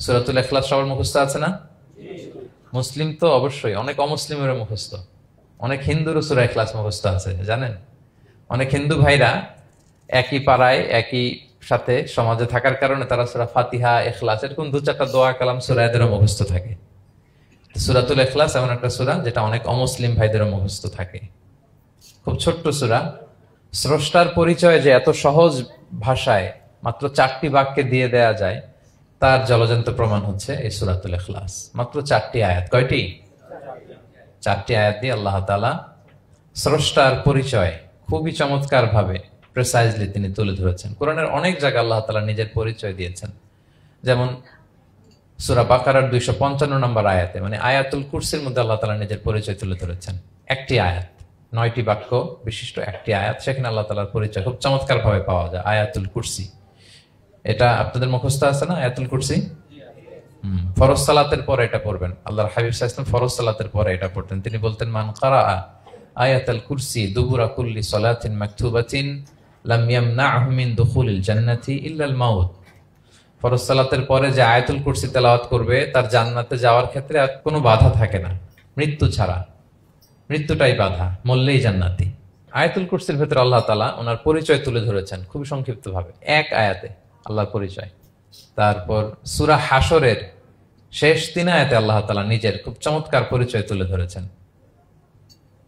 সূরাতুল ইখলাস সবার মুখস্থ আছে না? মুসলিম তো অবশ্যই, অনেক অমুসলিমেরও মুখস্থ, অনেক হিন্দুরও সূরা ইখলাস মুখস্থ আছে জানেন। অনেক হিন্দু ভাইরা একই পাড়ায় একই সাথে সমাজে থাকার কারণে তারা সূরা ফাতিহা, ইখলাস এরকম 2-4টা দোয়া কালাম সূরা এদেরও মুখস্থ থাকে। সূরাতুল ইখলাস এমন একটা সূরা যেটা অনেক অমুসলিম ভাইদেরও মুখস্থ থাকে। খুব ছোট্ট সূরা, স্রষ্টার পরিচয় যে এত সহজ ভাষায় মাত্র 4টি বাক্যে দিয়ে দেয়া যায় তার জলজন্ত প্রমাণ হচ্ছে এই সূরাতুল ইখলাস। মাত্র 4টি আয়াত। কয়টি? 4টি আয়াত দিয়ে আল্লাহ তাআলা স্রষ্টার পরিচয় খুবই চমৎকার ভাবে প্রিসাইজলি তিনি তুলে ধরেছেন। কোরআনের অনেক জায়গায় আল্লাহ তাআলা নিজের পরিচয় দিয়েছেন। যেমন সূরা বাকারার 255 নম্বর আয়াতে, মানে আয়াতুল কুরসির মধ্যে আল্লাহ তাআলা নিজের পরিচয় তুলে ধরেছেন। একটি আয়াত, 9টি বাক্য বিশিষ্ট একটি আয়াত, সেখানে আল্লাহ তাআলার পরিচয় খুব চমৎকার ভাবে পাওয়া যায়। আয়াতুল কুরসি, এটা আপনাদের মুখস্থ আছে না আয়াতুল কুরসি? ফরজ সালাতের পরে এটা পড়বেন। আল্লাহর হাবিব সাল্লাল্লাহু আলাইহি ওয়াসাল্লাম ফরজ সালাতের পরে এটা পড়তেন। তিনি বলতেন, মান কারাআ আয়াতুল কুরসি দুবুরা কুল্লি সালাতিন মাকতুবাতিন লাম ইয়ামনাহু মিন দুখুলিল জান্নাতি ইল্লা আল মাউত। ফরজ সালাতের পরে যে আয়াতুল কুরসি তেলাওয়াত করবে তার জান্নাতে যাওয়ার ক্ষেত্রে আর কোনো বাধা থাকে না, মৃত্যু ছাড়া। মৃত্যুটাই বাধা, মরলেই জান্নাতি। আয়াতুল কুরসির ভেতরে আল্লাহ তাআলা ওনার পরিচয় তুলে ধরেছেন খুবই সংক্ষিপ্ত ভাবে, এক আয়াতে আল্লাহর পরিচয়। তারপর সূরা হাশরের শেষ 3 আয়াতে আল্লাহ তাআলা নিজের খুব চমৎকার পরিচয় তুলে ধরেছেন।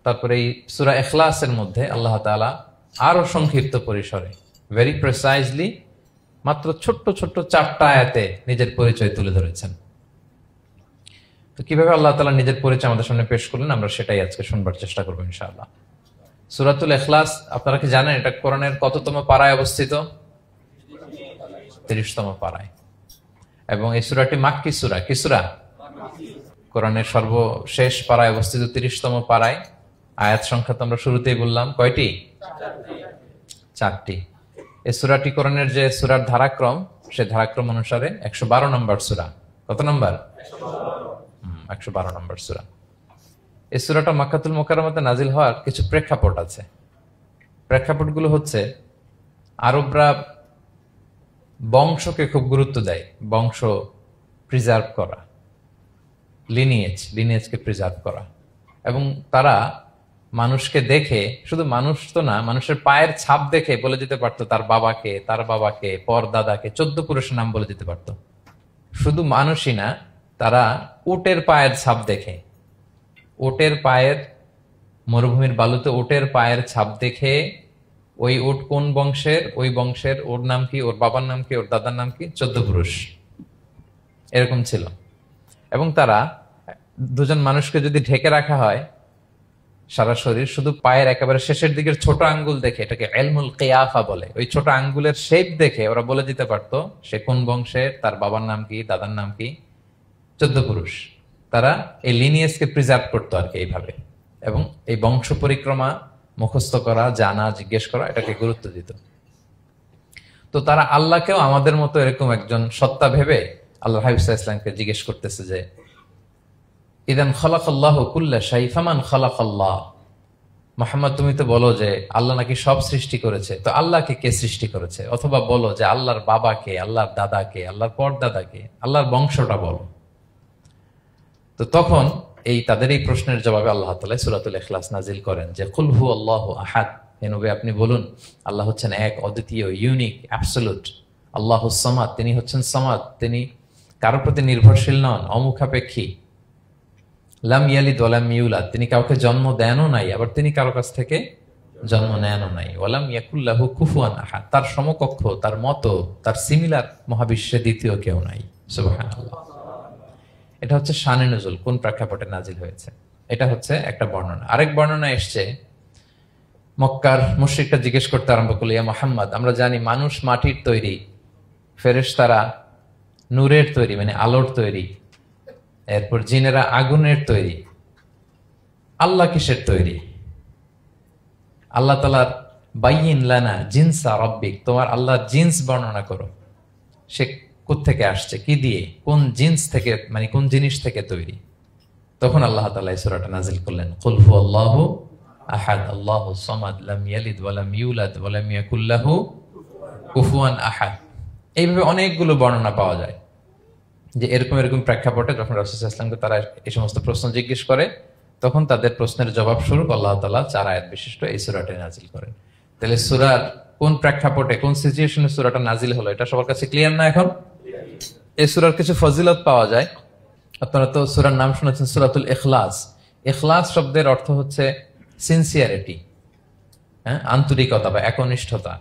তারপরে এই সূরা ইখলাসের মধ্যে আল্লাহ তাআলা আরো সংক্ষিপ্ত পরিসরে, ভেরি প্রিসাইজলি, মাত্র ছোট্ট ছোট্ট 4টা আয়াতে নিজের পরিচয় তুলে ধরেছেন। তো কিভাবে আল্লাহ তাআলা নিজের পরিচয় আমাদের সামনে পেশ করলেন, আমরা সেটাই আজকে শুনবার চেষ্টা করবো ইনশাআল্লাহ। সূরাতুল ইখলাস আপনারা কি জানেন এটা কোরআনের কততম পারায় অবস্থিত? 30তম পারায়। এবং এই সূরাটি মাক্কি সূরা। কি সূরা? কোরআনের সর্বশেষ পারায় অবস্থিত 30তম পারায়। আয়াত সংখ্যা তো আমরা শুরুতেই বললাম, কয়টি? 4টি। এই সূরাটি কোরআনের যে সূরার ধারাক্রম, সে ধারাক্রম অনুসারে 112 নম্বর সূরা। কত নম্বর? 112 নম্বর সূরা। এই সূরাটা মক্কাতুল মুকাররমাতে নাজিল হওয়ার কিছু প্রেক্ষাপট আছে। প্রেক্ষাপটগুলো হচ্ছে, আরবরা বংশকে খুব গুরুত্ব দেয়, বংশ প্রিজার্ভ করা, লিনিয়েজকে প্রিজার্ভ করা। এবং তারা মানুষকে দেখে, শুধু মানুষ তো না, মানুষের পায়ের ছাপ দেখে বলে দিতে পারতো তার বাবাকে, পর দাদাকে, 14 পুরুষের নাম বলে দিতে পারতো। শুধু মানুষই না, তারা উটের পায়ের ছাপ দেখে, উটের পায়ের, মরুভূমির বালুতে উটের পায়ের ছাপ দেখে ওই উট কোন বংশের, ওই বংশের ওর নাম কি, ওর বাবার নাম কি, ওর দাদার নাম কি, 14 পুরুষ এরকম ছিল। এবং তারা দুজন মানুষকে যদি ঢেকে রাখা হয় সারা শরীর, শুধু পায়ের একেবারে শেষের দিকের ছোট আঙ্গুল দেখে, এটাকে ইলমুল কিয়াফা বলে, ওই ছোট আঙ্গুলের শেপ দেখে ওরা বলে দিতে পারতো সে কোন বংশের, তার বাবার নাম কি, দাদার নাম কি, 14 পুরুষ। তারা এই লিনিয়েজকে প্রিজার্ভ করতো আর কি এইভাবে। এবং এই বংশ পরিক্রমা মুখস্থ করা, জানা, জিজ্ঞেস করা, এটাকে গুরুত্ব দিত। তো তারা আল্লাহকেও আমাদের মতো এরকম একজন সত্তা ভেবে আল্লাহ হাবিব সাল্লাল্লাহু আলাইহি ওয়াসাল্লামকে জিজ্ঞেস করতেছে যে, ইদান খালাকাল্লাহু কুল্লা শাই ফামান খালাকাল্লাহ। মুহাম্মদ, তুমি তো বলো যে আল্লাহ নাকি সব সৃষ্টি করেছে, তো আল্লাহকে কে সৃষ্টি করেছে? অথবা বলো যে আল্লাহর বাবাকে, আল্লাহর দাদাকে, আল্লাহর পরদাদাকে, আল্লাহর বংশটা বলো। তো তখন তাদের এই প্রশ্নের জবাবে আল্লাহ তাআলা সূরাতুল ইখলাস নাজিল করেন যে, কুল হু আল্লাহু আহাদ। হে নবী, আপনি বলুন আল্লাহ হচ্ছেন এক, অদ্বিতীয়, ইউনিক, অ্যাবসলিউট। আল্লাহুস সামাদ, তিনি হচ্ছেন সামাদ, তিনি কারো প্রতি নির্ভরশীল নন, অমুখাপেক্ষী। লাম ইয়ালিদ ওয়া লাম ইউলাদ, তিনি কাউকে জন্ম দেনও নাই, আবার তিনি কারো কাছ থেকে জন্ম নেনও নাই। ওয়ালাম ইয়াকুল লাহু কুফুয়ান আহাদ, তার সমকক্ষ, তার মতো, তার সিমিলার মহাবিশ্বে দ্বিতীয় কেউ নাই। সুবহানাল্লাহ। এটা হচ্ছে শানে নুজুল, কোন প্রেক্ষাপটে নাজিল হয়েছে, এটা হচ্ছে একটা বর্ণনা। আরেক বর্ণনা এসছে, মক্কার মুশরিকরা জিজ্ঞেস করতে আরম্ভ করলো, ইয়া মুহাম্মদ, আমরা জানি মানুষ মাটির তৈরি, ফেরেশতারা নূরের তৈরি, মানে আলোর তৈরি, এরপর জিনেরা আগুনের তৈরি, আল্লাহ কিসের তৈরি? আল্লাহ তাআলার বাইয়িন লানা জিনসা রাব্বিক, তোমার আল্লাহর জিন্স বর্ণনা করো, সে কোত্থেকে আসছে, কি দিয়ে, কোন জিন্স থেকে, মানে কোন জিনিস থেকে তৈরি? তখন আল্লাহ তাআলা এই সূরাটা নাজিল করলেন, কুল হু আল্লাহু আহাদ আল্লাহুস সামাদ লাম ইয়ালিদ ওয়া লাম ইউলাদ ওয়া লাম ইয়াকুল লাহু কুফুয়ান আহাদ। এইভাবে অনেকগুলো বর্ণনা পাওয়া যায়। যে এরকম এরকম প্রেক্ষাপটে যখন রাসূল সাল্লাল্লাহু আলাইহি ওয়াসাল্লামকে তারা এই সমস্ত প্রশ্ন জিজ্ঞেস করে, তখন তাদের প্রশ্নের জবাব স্বরূপ আল্লাহ তাআলা 4 আয়াত বিশিষ্ট এই সূরাটি নাজিল করেন। তাহলে সূরার কোন প্রেক্ষাপটে কোন সিচুয়েশনে সূরাটা নাজিল হলো এটা সবার কাছে ক্লিয়ার না এখন? এই সূরার কিছু ফজিলত পাওয়া যায়। আপনারা তো সূরার নাম শুনেছেন সূরাতুল ইখলাস। ইখলাস শব্দের অর্থ হচ্ছে সিনসিয়ারিটি, আন্তরিকতা বা একনিষ্ঠতা।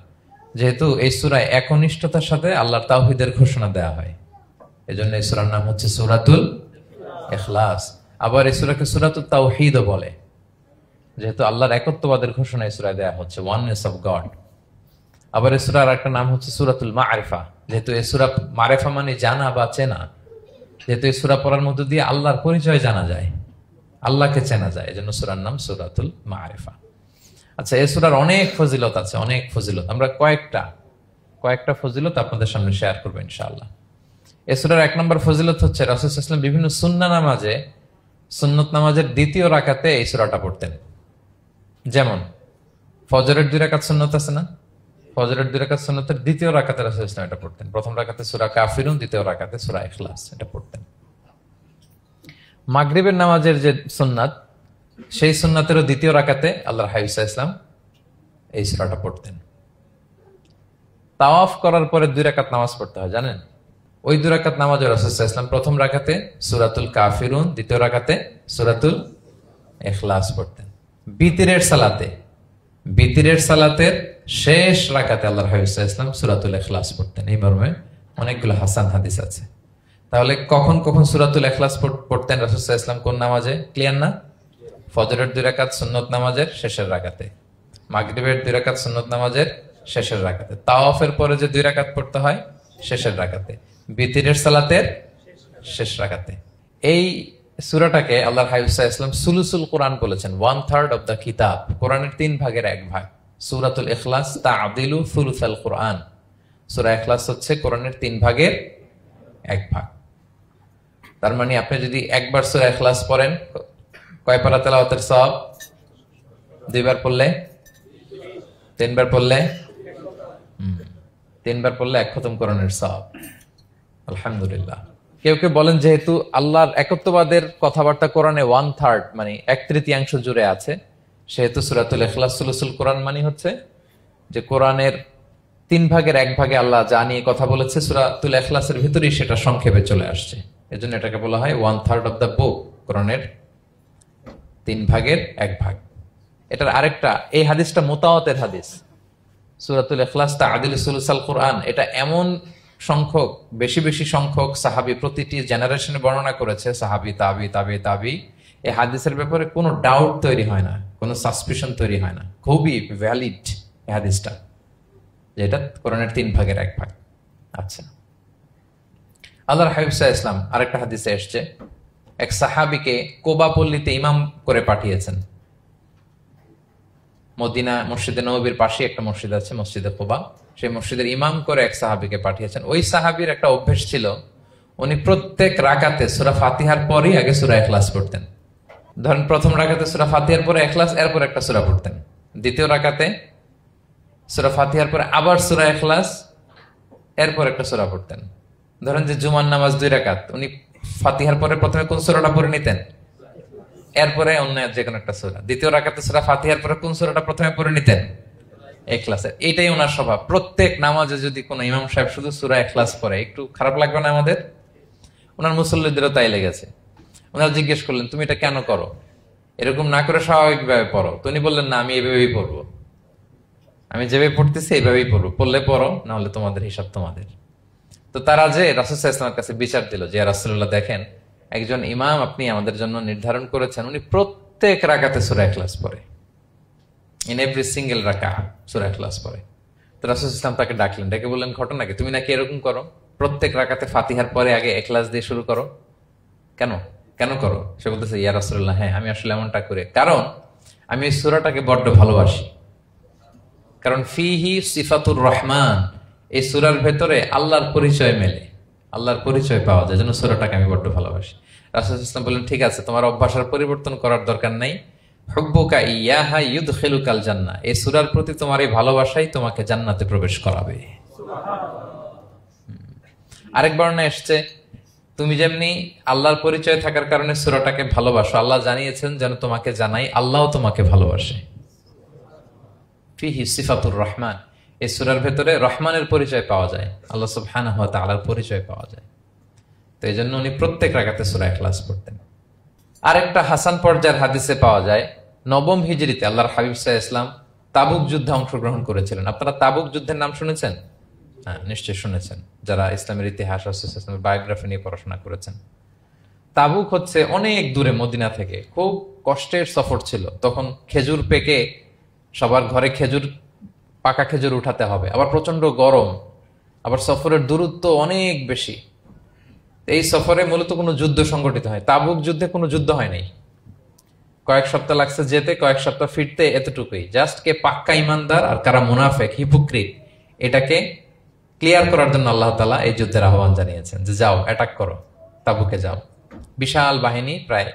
যেহেতু এই সূরায় একনিষ্ঠতার সাথে আল্লাহর তাওহীদের ঘোষণা দেওয়া হয়, এজন্য এই সূরার নাম হচ্ছে সূরাতুল ইখলাস। আবার এই সূরাকে সূরাতুত তাওহীদও বলে, যেহেতু আল্লাহর একত্ববাদের ঘোষণা এই সূরায় দেওয়া হচ্ছে, ওয়াননেস অফ গড। আবার এই সূরার একটা নাম হচ্ছে সূরাতুল মারিফা, যেহেতু এই সূরা মারিফা মানে জানা বা চেনা। যেহেতু এই সূরা পড়ার মধ্য দিয়ে আল্লাহর পরিচয় জানা যায়, আল্লাহকে চেনা যায়, এজন্য সূরার নাম সূরাতুল মারিফা। আচ্ছা, এই সূরার অনেক ফজিলত আছে, অনেক ফজিলত। আমরা কয়েকটা ফজিলত আপনাদের সামনে শেয়ার করবো ইনশাআল্লাহ। এই সূরার 1 নম্বর ফজিলত হচ্ছে রাসূল সাল্লাল্লাহু আলাইহি ওয়াসাল্লাম বিভিন্ন সুন্নত নামাজের দ্বিতীয় রাকাতে এই সূরাটা পড়তেন। যেমন ফজরের 2 রাকাত সুন্নত আছে না, ফজরের 2 রাকাত সুন্নতের দ্বিতীয় রাকাতে রাসূল সাল্লাল্লাহু আলাইহি ওয়াসাল্লাম এটা পড়তেন। প্রথম রাকাতে সূরা কাফিরুন, দ্বিতীয় রাকাতে সূরা ইখলাস এটা পড়তেন। মাগরিবের নামাজের যে সুন্নাত, সেই সুন্নাতেরও দ্বিতীয় রাকাতে আল্লাহর হাবিব সাল্লাল্লাহু আলাইহি ওয়াসাল্লাম এই সূরাটা পড়তেন। তাওয়াফ করার পরে 2 রাকাত নামাজ পড়তে হয়, জানেন? ওই 2 রাকাত নামাজে রাসূল সাল্লাল্লাহু আলাইহি ওয়াসাল্লাম প্রথম রাকাতে সূরাতুল কাফিরুন, দ্বিতীয় রাকাতে সূরাতুল ইখলাস পড়তেন। বিতিরের সালাতের শেষ রাকাতে আল্লাহর হাবিব সাল্লাল্লাহু আলাইহি ওয়াসাল্লাম সূরাতুল ইখলাস পড়তেন। এই মর্মে অনেকগুলো হাসান হাদিস আছে। তাহলে কখন কখন সূরাতুল ইখলাস পড়তেন রাসূল সাল্লাল্লাহু আলাইহি ওয়াসাল্লাম, কোন নামাজে? ক্লিয়ার না? ফজরের 2 রাকাত সুন্নত নামাজের শেষের রাকাতে, মাগরিবের 2 রাকাত সুন্নত নামাজের শেষের রাকাতে, তাওয়াফের পরে যে 2 রাকাত পড়তে হয় শেষের রাকাতে, বিতিরের সালাতের শেষ রাকাতে। এই সূরাটাকে আল্লাহর হাবিব সাল্লাল্লাহু আলাইহি ওয়াসাল্লাম সুলুসুল কোরআন বলেছেন, 1/3 অফ দ্য কিতাব। কোরআনের 3 ভাগের 1 ভাগ। সূরাতুল ইখলাস তা'দিলু সুলুসাল কোরআন। সূরা ইখলাস হচ্ছে কোরআনের 3 ভাগের 1 ভাগ। তার মানে আপনি যদি একবার সূরা ইখলাস পড়েন, কয় পারা তেলাওয়াতের সওয়াব? 2 বার পড়লে, 3 বার পড়লে, 3 বার পড়লে 1 খতম কোরআনের সওয়াব। আলহামদুলিল্লাহ। কেউ কেউ বলেন যেহেতু আল্লাহর একত্ববাদের কথাবার্তা কোরআনে 1/3 মানে 1/3 জুড়ে আছে, সেহেতু সূরাতুল ইখলাস সুলুসুল কোরআন মানে হচ্ছে যে কোরআনের 3 ভাগের 1 ভাগে আল্লাহ যা নিয়ে কথা বলেছে সূরাতুল ইখলাসের ভিতরেই সেটা সংক্ষেপে চলে আসছে। এজন্য এটাকে বলা হয় 1/3 অফ দ্য বুক, কোরআনের 3 ভাগের 1 ভাগ। এটার আরেকটা, এই হাদিসটা মুতাওয়াতির হাদিস। সূরাতুল ইখলাস তা'দিলু সুলুসাল কোরআন, এটা এমন সংখ্যক, বেশি সংখ্যক সাহাবী প্রতিটি জেনারেশনে বর্ণনা করেছে, সাহাবী, তাবি। এই হাদিসের ব্যাপারে কোনো ডাউট তৈরি হয় না, কোনো সাসপিশন তৈরি হয় না। খুবই ভ্যালিড এই হাদিসটা, যেটা কোরআনের 3 ভাগের 1 ভাগ। আচ্ছা, আল্লাহর হাবিব সাল্লাল্লাহু আলাইহি ওয়াসাল্লাম আরেকটা হাদিসে এসেছে, এক সাহাবীকে কোবা পল্লীতে ইমাম করে পাঠিয়েছেন। মদিনা মসজিদে নববীর পাশে একটা মসজিদ আছে, মসজিদে কোবা, সেই মসজিদের ইমাম করে এক সাহাবীকে পাঠিয়েছেন। ওই সাহাবীর একটা অভ্যেস ছিল, উনি প্রত্যেক রাকাতে সূরা ফাতিহার পরই আগে সূরা ইখলাস পড়তেন। ধরেন প্রথম রাকাতে সূরা ফাতিহার পরে ইখলাস, এরপর একটা সূরা পড়তেন। দ্বিতীয় রাকাতে সূরা ফাতিহার পরে আবার সূরা ইখলাস, এরপর একটা সূরা পড়তেন। ধরেন যে জুমার নামাজ 2 রাকাত, উনি ফাতিহার পরে প্রথমে কোন সূরাটা পড়ে নিতেন, এরপরে অন্য যে কোনো একটা সূরা। দ্বিতীয় রাকাতে সূরা ফাতিহার পরে কোন সূরাটা প্রথমে পড়ে নিতেন? ইখলাসের। এটাই ওনার স্বভাব। প্রত্যেক নামাজে যদি কোনো ইমাম সাহেব শুধু সূরা ইখলাস পড়ে, একটু খারাপ লাগবে না আমাদের? ওনার মুসল্লিদেরও তাই লেগেছে। ওনারা জিজ্ঞেস করলেন, তুমি এটা কেন করো? এরকম না করে স্বাভাবিকভাবে পড়ো। তো উনি বললেন, না, আমি এইভাবেই পড়বো, আমি যেভাবে পড়তেছি এইভাবেই পড়বো, পড়লে পড়ো, না হলে তোমাদের হিসাব তোমাদের। তো তারা যে রাসূল সাল্লাল্লাহু আলাইহি ওয়াসাল্লামের কাছে বিচার দিল যে, রাসূলুল্লাহ দেখেন, একজন ইমাম আপনি আমাদের জন্য নির্ধারণ করেছেন, উনি প্রত্যেক রাকাতে সূরা ইখলাস পড়ে, ইন এভরি সিঙ্গেল রাকা সূরা ইখলাস পড়ে। তো রাসূল সাল্লাল্লাহু আলাইহি ওয়াসাল্লাম তাকে ডাকলেন, ডেকে বললেন, ঘটনা কি? তুমি নাকি এরকম করো, প্রত্যেক রাকাতে ফাতিহার পরে আগে ইখলাস দিয়ে শুরু করো, কেন করো? সে বলতেছে, ইয়া রাসূলুল্লাহ, হ্যাঁ, আমি আসলে এমনটা করি কারণ আমি এই সূরাটাকে বড্ড ভালোবাসি। কারণ ফিহি সিফাতুর রহমান, এই সূরার ভেতরে আল্লাহর পরিচয় মেলে, আল্লাহর পরিচয় পাওয়া যায়, যেন সূরাটাকে আমি বড্ড ভালোবাসি। রাসূল সাল্লাল্লাহু আলাইহি ওয়াসাল্লাম বললেন, ঠিক আছে, তোমার অভ্যাসের পরিবর্তন করার দরকার নাই। হুব্বুকা ইয়াহা ইউদখিলুকাল জান্নাহ, এই সূরার প্রতি তোমার এই ভালোবাসাই তোমাকে জান্নাতে প্রবেশ করাবে। আরেক বর্ণনায় এসেছে, তুমি যেমনি আল্লাহর পরিচয় থাকার কারণে সূরাটাকে ভালোবাসো, আল্লাহ জানিয়েছেন যেন তোমাকে জানাই আল্লাহও তোমাকে ভালোবাসে। ফিহি সিফাতুর রহমান, এই সূরার ভেতরে রহমানের পরিচয় পাওয়া যায়, আল্লাহ সুবহানাহু ওয়া তাআলার পরিচয় পাওয়া যায়। তো এই জন্য উনি প্রত্যেক রাকাতে সূরা ইখলাস পড়তেন। আরেকটা হাসান পর্যায়ের হাদিসে পাওয়া যায়, নবম হিজরিতে আল্লাহর হাবিব সাল্লাল্লাহু আলাইহি ওয়াসাল্লাম তাবুক যুদ্ধে অংশগ্রহণ করেছিলেন। আপনারা তাবুক যুদ্ধের নাম শুনেছেন? হ্যাঁ, নিশ্চয়ই শুনেছেন, যারা ইসলামের ইতিহাস, ইসলামের বায়োগ্রাফি নিয়ে পড়াশোনা করেছেন। তাবুক হচ্ছে অনেক দূরে মদিনা থেকে, খুব কষ্টের সফর ছিল। তখন খেজুর পেকে সবার ঘরে পাকা খেজুর উঠাতে হবে, আবার প্রচন্ড গরম, আবার সফরের দূরত্ব অনেক বেশি। এই সফরে মূলত কোনো যুদ্ধ সংগঠিত হয়, তাবুক যুদ্ধে কোনো যুদ্ধ হয় নাই। কয়েক সপ্তাহ লাগছে যেতে, কয়েক সপ্তাহ ফিরতে, এতটুকুই। জাস্ট কে পাক্কা ইমানদার আর কারা মুনাফেক, হিপোক্রিট, এটাকে ক্লিয়ার করার জন্য আল্লাহ তাআলা এই যুদ্ধের আহ্বান জানিয়েছেন যে যাও, অ্যাটাক করো, তাবুকে যাও। বিশাল বাহিনী, প্রায়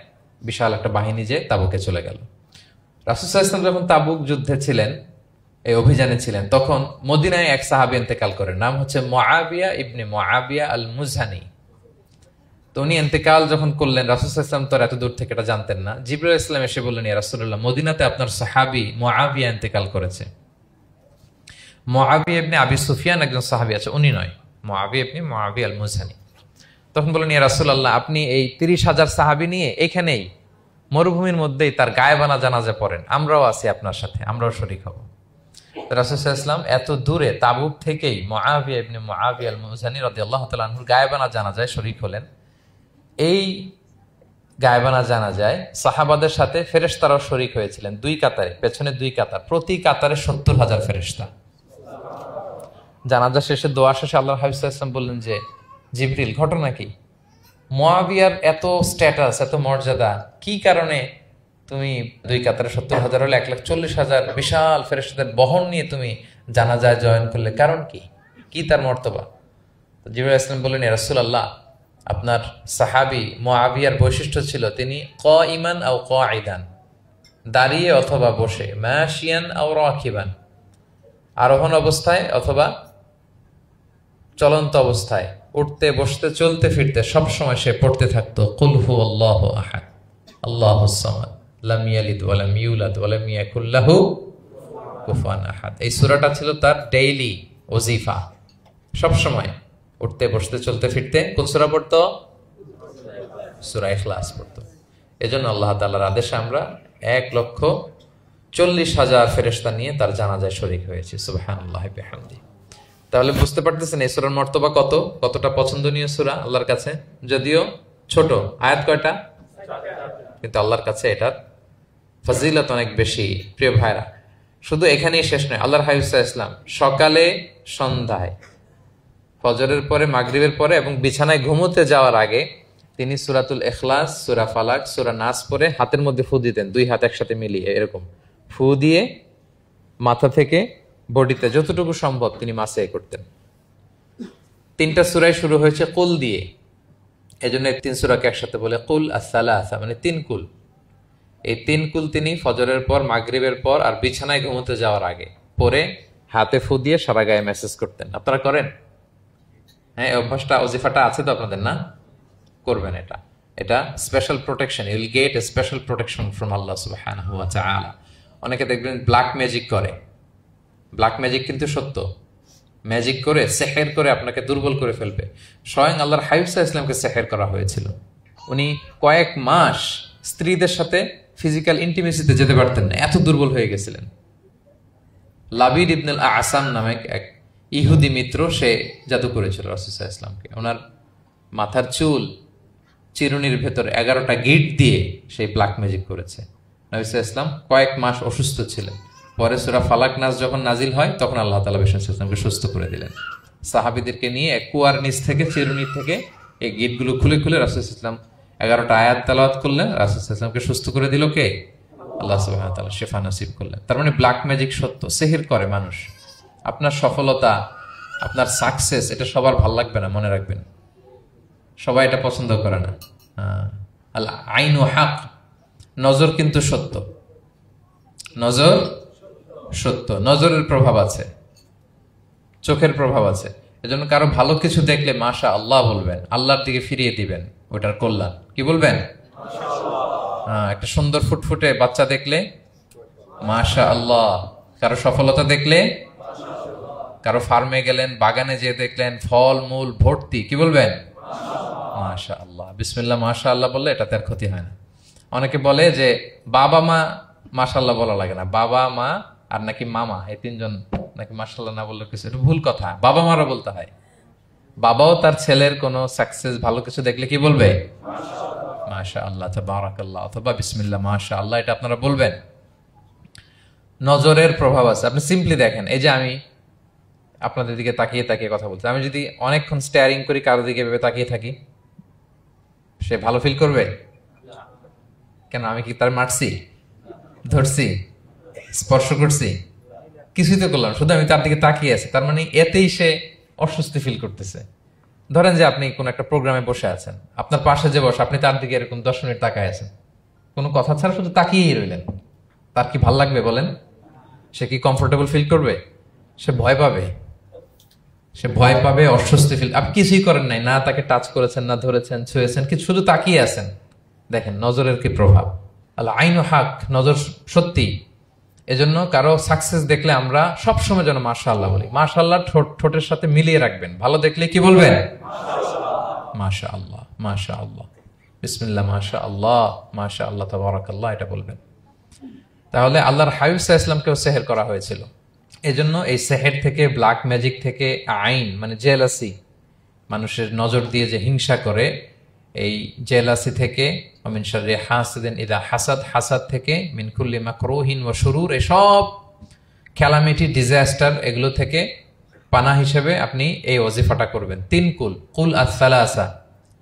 বিশাল একটা বাহিনী যে তাবুকে চলে গেল। রাসূল সাল্লাল্লাহু আলাইহি ওয়াসাল্লাম যখন তাবুক যুদ্ধে ছিলেন, এই অভিযানে ছিলেন, তখন মদিনায় এক সাহাবী ইন্তেকাল করেন, নাম হচ্ছে মুআবিয়া ইবনে মুআবিয়া আল মুজহানি। তো উনি ইন্তেকাল যখন করলেন, রাসূল সাল্লাল্লাহু আলাইহি ওয়াসাল্লাম তো এত দূর থেকে এটা জানতেন না। জিবরাইল আলাইহিস সালাম এসে বললেন, ইয়া রাসূলুল্লাহ, মদিনাতে আপনার সাহাবী মুআবিয়া ইন্তেকাল করেছে। মুআবিয়া ইবনে আবি সুফিয়ান একজন সাহাবী আছে, উনি নয়, মুআবিয়া ইবনে মুআবিয়া আল মুজহানি। তখন বললেন, ইয়া রাসূলুল্লাহ, আপনি এই ৩০,০০০ সাহাবী নিয়ে এখানেই মরুভূমির মধ্যেই তার গায়েবানা জানাজা পড়েন, আমরাও আছি আপনার সাথে, আমরাও শরীক হব। রাসূল সাল্লাল্লাহু আলাইহি ওয়াসাল্লাম এত দূরে তাবুক থেকেই মুআবিয়া ইবনে মুআবিয়া আল মুজহানি রাদিয়াল্লাহু তাআলা আনহুর গায়েবানা জানাজায় শরীক হলেন। এই গায়েবানা জানাজায় সাহাবাদের সাথে ফেরেশতারাও শরীক হয়েছিলেন, দুই কাতারে, পেছনে দুই কাতার, প্রতি কাতারে ৭০,০০০ ফেরেশতা। জানাজা শেষে, দোয়া শেষে আল্লাহর হাবিব সাল্লাল্লাহু আলাইহি ওয়াসাল্লাম বললেন যে, জিবরিল, ঘটনা কি? মুআবিয়ার এত স্ট্যাটাস, এত মর্যাদা, কি কারণে তুমি দুই কাতারে ৭০,০০০ হলে ১,৪০,০০০ বিশাল ফেরেশতাদের বহন নিয়ে তুমি জানাজায় জয়েন করলে, কারণ কি? কি তার মর্তবা? জিবরাইল আলাইহিস সালাম বললেন, ইয়া রাসূলুল্লাহ, আপনার সাহাবী মুআবিয়ার বৈশিষ্ট্য ছিল তিনি কাইমান আও কাঈদান, দাঁড়িয়ে অথবা বসে, মাশিয়ান আও রাকিবান, আরোহণ অবস্থায় অথবা চলন্ত অবস্থায়, উঠতে বসতে চলতে ফিরতে সবসময় সে পড়তে থাকতো কুল হুয়াল্লাহু আহাদ আল্লাহুস সামাদ লাম ইয়ালিদ ওয়া লাম ইউলাদ ওয়া লাম ইয়াকুল লাহু কুফুয়ান আহাদ। এই সূরাটা ছিল তার ডেইলি ওজিফা, সবসময় উঠতে বসতে চলতে ফিরতে কোন সূরা পড়তো? সূরা ইখলাস পড়তো। এজন্য আল্লাহ তাআলার আদেশে আমরা ১,৪০,০০০ ফেরেশতা নিয়ে তার জানাজায় শরীক হয়েছি। সুবহানাল্লাহি বিহামদিহি। তাহলে বুঝতে পারতেছেন এই সূরার মর্তবা কতটা পছন্দনীয় সূরা আল্লাহর কাছে। যদিও ছোট আয়াত, কয়টা? কিন্তু আল্লাহর কাছে এটার ফজিলত অনেক বেশি। প্রিয় ভাইরা, শুধু এখানেই শেষ নয়, আল্লাহর হাবিব সাল্লাল্লাহু আলাইহি ওয়াসাল্লাম সকালে, সন্ধ্যায়, ফজরের পরে, মাগরিবের পরে এবং বিছানায় ঘুমোতে যাওয়ার আগে তিনি সূরাতুল ইখলাস, সূরা ফালাক, সূরা নাস পড়ে হাতের মধ্যে ফু দিতেন, দুই হাত একসাথে মিলিয়ে এরকম ফু দিয়ে মাথা থেকে বডিতে যতটুকু সম্ভব তিনি মাসে করতেন। ৩টা সূরাই শুরু হয়েছে কুল দিয়ে, এজন্য ৩ সূরাকে একসাথে বলে কুল আস-সালাসা, মানে ৩ কুল। এই ৩ কুল তিনি ফজরের পর, মাগরিবের পর আর বিছানায় ঘুমোতে যাওয়ার আগে পরে হাতে ফু দিয়ে সারা গায়ে মেসেজ করতেন। আপনারা করেন? হ্যাঁ, অভ্যাসটা, ওজিফাটা আছে তো আপনাদের? না, করবেন। এটা special protection, you will get a special protection from আল্লাহ সুবহানাহু ওয়া তাআলা। অনেকে দেখবেন ব্ল্যাক ম্যাজিক করে, ব্ল্যাক ম্যাজিক কিন্তু সত্য, ম্যাজিক করে, সেহের করে আপনাকে দুর্বল করে ফেলবে। স্বয়ং আল্লাহর হাবিব সাল্লাল্লাহু আলাইহি ওয়াসাল্লামকে সেহের করা হয়েছিল। উনি কয়েক মাস স্ত্রীদের সাথে ফিজিক্যাল ইন্টিমেসিতে যেতে পারতেন না, এত দুর্বল হয়ে গেছিলেন। লাবিদ ইবনুল আসাম নামে এক ইহুদি মিত্র, সে জাদু করেছিল রাসূল সাল্লাল্লাহু আলাইহি ওয়াসাল্লামকে। ওনার মাথার চুল চিরুনির ভেতর 11টা গিট দিয়ে সেই ব্ল্যাক ম্যাজিক করেছে। নবী সাল্লাল্লাহু আলাইহি ওয়াসাল্লাম কয়েক মাস অসুস্থ ছিলেন। পরে সূরা ফালাক নাস যখন নাজিল হয় তখন আল্লাহ তাআলা বিষ্ণু সাল্লাল্লাহু আলাইহি ওয়াসাল্লামকে সুস্থ করে দিলেন। সাহাবীদেরকে নিয়ে এক কুয়ার নিচ থেকে, চিরুনি থেকে এই গিটগুলো খুলে খুলে রাসূল সাল্লাল্লাহু আলাইহি ওয়াসাল্লাম 11টা আয়াত তেলাওয়াত করলেন। রাসূল সাল্লাল্লাহু আলাইহি ওয়াসাল্লামকে সুস্থ করে দিল কে? আল্লাহ সুবহানাহু ওয়া তাআলা শিফা নসিব করলেন। তার মানে ব্ল্যাক ম্যাজিক সত্য, সেহের করে মানুষ। আপনার সফলতা, আপনার সাকসেস, এটা সবার ভাল লাগবে না, মনে রাখবেন। সবাই এটা পছন্দ করে না। আল আইনু হক, নজর কিন্তু সত্য, নজর সত্য, নজরের প্রভাব আছে, চোখের প্রভাব আছে। এজন্য কারো ভালো কিছু দেখলে মাশা আল্লাহ বলবেন, আল্লাহর দিকে ফিরিয়ে দিবেন ওটার কল্যাণ। কি বলবেন? একটা সুন্দর ফুটফুটে বাচ্চা দেখলে মাশা আল্লাহ, কারো সফলতা দেখলে, কারো ফার্মে গেলেন, বাগানে যেয়ে দেখলেন ফল মূল ভর্তি, কি বলবেন? মাশা আল্লাহ, বিসমিল্লাহ মাশা আল্লাহ বললে এটাতে আর ক্ষতি হয় না। অনেকে বলে যে বাবা মা মাশাআল্লাহ বলা লাগে না, বাবা মা আর নাকি মামা, এই তিনজন নাকি মাশাআল্লাহ না বললে কিছু, এটা ভুল কথা। বাবা মারা বলতে হয়। বাবাও তার ছেলের কোনো সাকসেস ভালো কিছু দেখলে কি বলবে? মাশা আল্লাহ, তাবারাকাল্লাহ, অথবা বিসমিল্লাহ মাশা আল্লাহ, এটা আপনারা বলবেন। নজরের প্রভাব আছে। আপনি সিম্পলি দেখেন, এই যে আমি আপনাদের দিকে তাকিয়ে তাকিয়ে কথা বলছি, আমি যদি অনেকক্ষণ স্টেয়ারিং করি, কারো দিকে ভেবে তাকিয়ে থাকি, সে ভালো ফিল করবে? কেন? আমি কি তার মারছি, ধরছি, স্পর্শ করছি? কিছুই তো করলাম, শুধু আমি তার দিকে তাকিয়ে আছি। তার মানে এতেই সে অস্বস্তি ফিল করতেছে। ধরেন যে আপনি কোন একটা প্রোগ্রামে বসে আছেন, আপনার পাশে যে বসে, আপনি তার দিকে এরকম 10 মিনিট তাকায় আছেন, কোনো কথা ছাড়া শুধু তাকিয়েই রইলেন, তার কি ভাল লাগবে বলেন? সে কি কমফোর্টেবল ফিল করবে? সে ভয় পাবে, সে ভয় পাবে, অস্বস্তি ফিল। আপনি কিছুই করেন নাই, না তাকে টাচ করেছেন, না ধরেছেন, ছুঁয়েছেন, কিছু, শুধু তাকিয়ে আছেন। দেখেন নজরের কি প্রভাব। আল্লাহ আইন হাক, নজর সত্যি। এজন্য কারো সাকসেস দেখলে আমরা সবসময় যেন মাশাআল্লাহ বলি। মাশাআল্লাহ ঠোঁটের সাথে মিলিয়ে রাখবেন। ভালো দেখলে কি বলবেন? মাশাআল্লাহ, মাশাআল্লাহ, বিসমিল্লাহ মাশাআল্লাহ, মাশাআল্লাহ, তাবারাকাল্লাহ, এটা বলবেন। তাহলে আল্লাহর হাবিব সাল্লাল্লাহু আলাইহি ওয়াসাল্লামকেও সেহের করা হয়েছিল। এজন্য এই সেহের থেকে, ব্ল্যাক ম্যাজিক থেকে, আইন মানে জেলাসি, মানুষের নজর দিয়ে যে হিংসা করে, এই জেলাসি থেকে, মিন শাররি হাসিদিন ইযা হাসাদ, হাসাদ থেকে, মিন কুল্লি মাকরুহিন ওয়া শুরুর, এসব ক্যালামিটি, ডিজাস্টার, এগুলো থেকে পানা হিসেবে আপনি এই ওয়াজিফাটা করবেন। 3 কুল, কুল আস-সালাসা,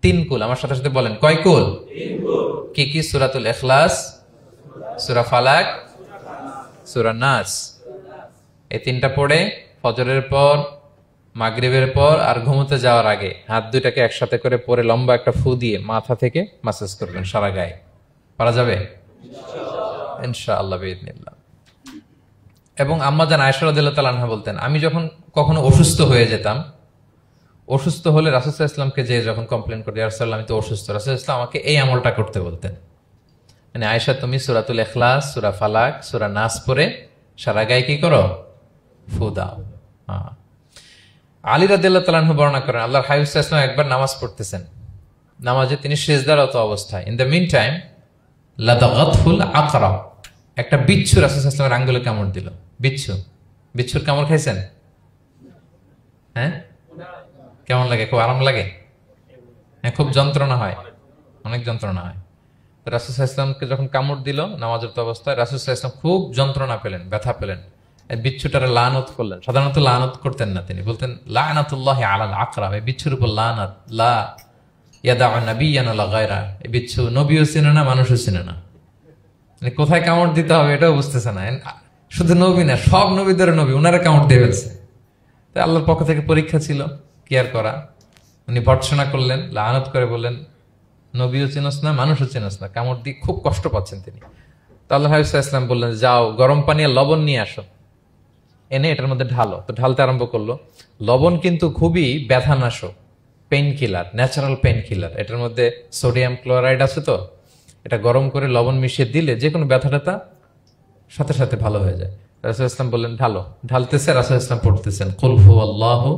3 কুল। আমার সাথে সাথে বলেন, কয় কুল? 3 কুল। কি কি? সূরাতুল ইখলাস, সূরা ফালাক, সূরা নাস। এই 3টা পড়ে ফজরের পর, মাগরিবের পর আর ঘুমোতে যাওয়ার আগে হাত দুইটাকে একসাথে করে পরে লম্বা একটা ফু দিয়ে মাথা থেকে মাসাজ করবেন সারা গায়ে। পারা যাবে ইনশাআল্লাহ বিইذনিল্লাহ। এবং আম্মা জান আয়েশা রাদিয়াল্লাহু তাআলা আনহা বলতেন, আমি যখন কখনো অসুস্থ হয়ে যেতাম, অসুস্থ হলে রাসূল সাল্লাল্লাহু আলাইহি ওয়াসাল্লামকে যে যখন কমপ্লেইন করি, ইয়া রাসূলুল্লাহ আমি তো অসুস্থ, রাসূল সাল্লাল্লাহু আলাইহি ওয়াসাল্লাম আমাকে এই আমলটা করতে বলতেন। মানে আয়েশা, তুমি সূরাতুল ইখলাস, সূরা ফালাক, সূরা নাস পড়ে সারা গায়ে কি করো? ফু দাও। আলী রাদিয়াল্লাহু তাআলা আনহু বর্ণনা করেন, আল্লাহর হাবিব সাল্লাল্লাহু আলাইহি ওয়াসাল্লাম একবার নামাজ পড়তেছেন, নামাজে তিনি সিজদারত অবস্থায়, ইন দ্য মিন টাইম লাদাগাতহুল আকরাব, একটা বিচ্ছু রাসূল সাল্লাল্লাহু আলাইহি ওয়াসাল্লামের আঙ্গুলে কামড় দিল। বিচ্ছু, বিচ্ছুর কামড় খাইছেন? হ্যাঁ, কেমন লাগে? খুব আরাম লাগে? হ্যাঁ, খুব যন্ত্রণা হয়, অনেক যন্ত্রণা হয়। রাসূল সাল্লাল্লাহু আলাইহি ওয়াসাল্লামকে যখন কামড় দিল নামাজরত অবস্থায়, রাসূল সাল্লাল্লাহু আলাইহি ওয়াসাল্লাম খুব যন্ত্রণা পেলেন, ব্যথা পেলেন। বিচ্ছুটারে লানত করলেন। সাধারণত লানত করতেন না, তিনি বলতেন লানাতুল্লাহি আলাল আকরাব, এই বিচ্ছুর উপর লানাত, লা ইয়াদাউ নাবিয়ান আলা গায়রা। এই বিচ্ছু নবীও চিনে না, মানুষও চিনে না, মানে কোথায় কামড় দিতে হবে এটাও বুঝতেছে না। শুধু নবী না, সব নবীদের নবী, উনারা কামড় দিয়ে ফেলছে। তাই আল্লাহর পক্ষ থেকে পরীক্ষা ছিল, কেয়ার করা। উনি ভর্ৎসনা করলেন, লানত করে বললেন, নবীও চিনস না, মানুষও চিনস না, কামড় দিয়ে খুব কষ্ট পাচ্ছেন তিনি। তো আল্লাহ হাবিব সাল্লাল্লাহু আলাইহি ওয়াসাল্লাম বললেন, যাও গরম পানি আর লবণ নিয়ে আসো, এনে এটার মধ্যে ঢালো। তো ঢালতে আরম্ভ করলো। লবণ কিন্তু খুবই ব্যথানাশক, painkiller, natural painkiller. এটার মধ্যে সোডিয়াম ক্লোরাইড আছে, তো এটা গরম করে লবণ মিশিয়ে দিলে যে কোনো ব্যথা ট্যাথা সাথে সাথে ভালো হয়ে যায়। রাসূল ইসলাম বললেন ঢালো। ঢালতেছে, রাসূল ইসলাম পড়তেছেন কুল হুয়াল্লাহু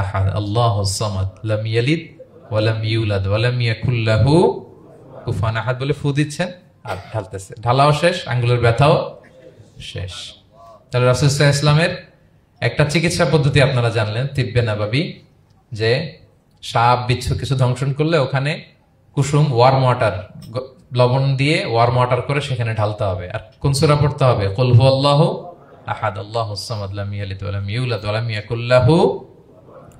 আহাদ আল্লাহুস সামাদ লাম ইয়ালিদ ওয়া লাম ইউলাদ ওয়া লাম ইয়াকুল লাহু কুফুয়ান আহাদ বলে ফু দিচ্ছেন আর ঢালতেছে। ঢালাও শেষ, আঙ্গুলের ব্যথাও শেষ। তাহলে রাসূল সাল্লাল্লাহু আলাইহি ওয়াসাল্লামের একটা চিকিৎসা পদ্ধতি আপনারা জানলেন, তিব্বে নাবাবী, যে সাপ বিচ্ছু কিছু ধ্বংসন করলে ওখানে কুসুম ওয়ার্ম ওয়াটার, লবণ দিয়ে ওয়ার্ম ওয়াটার করে সেখানে ঢালতে হবে। আর কোন সূরা পড়তে হবে? কুল হুয়াল্লাহু আহাদ আল্লাহুস সামাদ লাম ইয়ালিদ ওয়া লাম ইউলাদ ওয়া লাম ইয়াকুল লাহু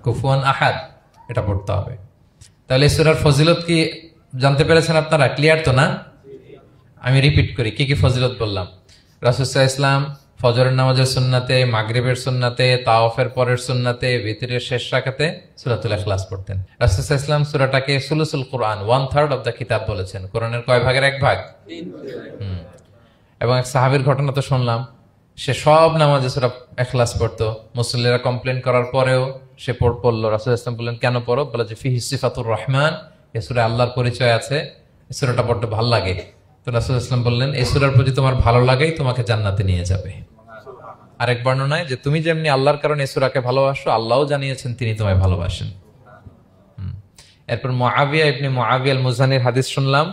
কুফুয়ান আহাদ, এটা পড়তে হবে। তাহলে এই সূরার ফজিলত কি জানতে পেরেছেন আপনারা? ক্লিয়ার তো না? আমি রিপিট করি, কি কি ফজিলত বললাম। রাসূল সাল্লাল্লাহু আলাইহি ওয়াসাল্লাম ফজরের নামাজের সুন্নাতে, মাগরিবের সুন্নাতে, তাওয়াফের পরের সুন্নাতে, ভিতরের শেষ রাকাতে সূরাতুল ইখলাস পড়তেন। রাসূল সাল্লাল্লাহু আলাইহি ওয়াসাল্লাম সূরাটাকে সুলুসুল কোরআন, 1/3 অফ দ্য কিতাব বলেছেন। কোরআনের কয় ভাগের এক ভাগ? এবং এক সাহাবীর ঘটনা তো শুনলাম সে সব নামাজে সূরা ইখলাস পড়তো, মুসল্লিরা কমপ্লেন করার পরেও সে পড়লো। রাসূল ইসলাম বললেন কেন পড়ো? বলে যে ফিহি সিফাতুর রহমান, এই সূরায় আল্লাহর পরিচয় আছে, এই সূরাটা বড্ড ভালো লাগে। তো রাসূল ইসলাম বললেন এই সূরার প্রতি তোমার ভালো লাগেই তোমাকে জান্নাতে নিয়ে যাবে। আরেক বর্ণনায় যে তুমি যেমনি আল্লাহর কারণে এই সূরাকে ভালোবাসো, আল্লাহও জানিয়েছেন তিনি তোমায় ভালোবাসেন। এরপর মুআবিয়া ইবনে মুআবিয়া আল মুজানির হাদিস শুনলাম,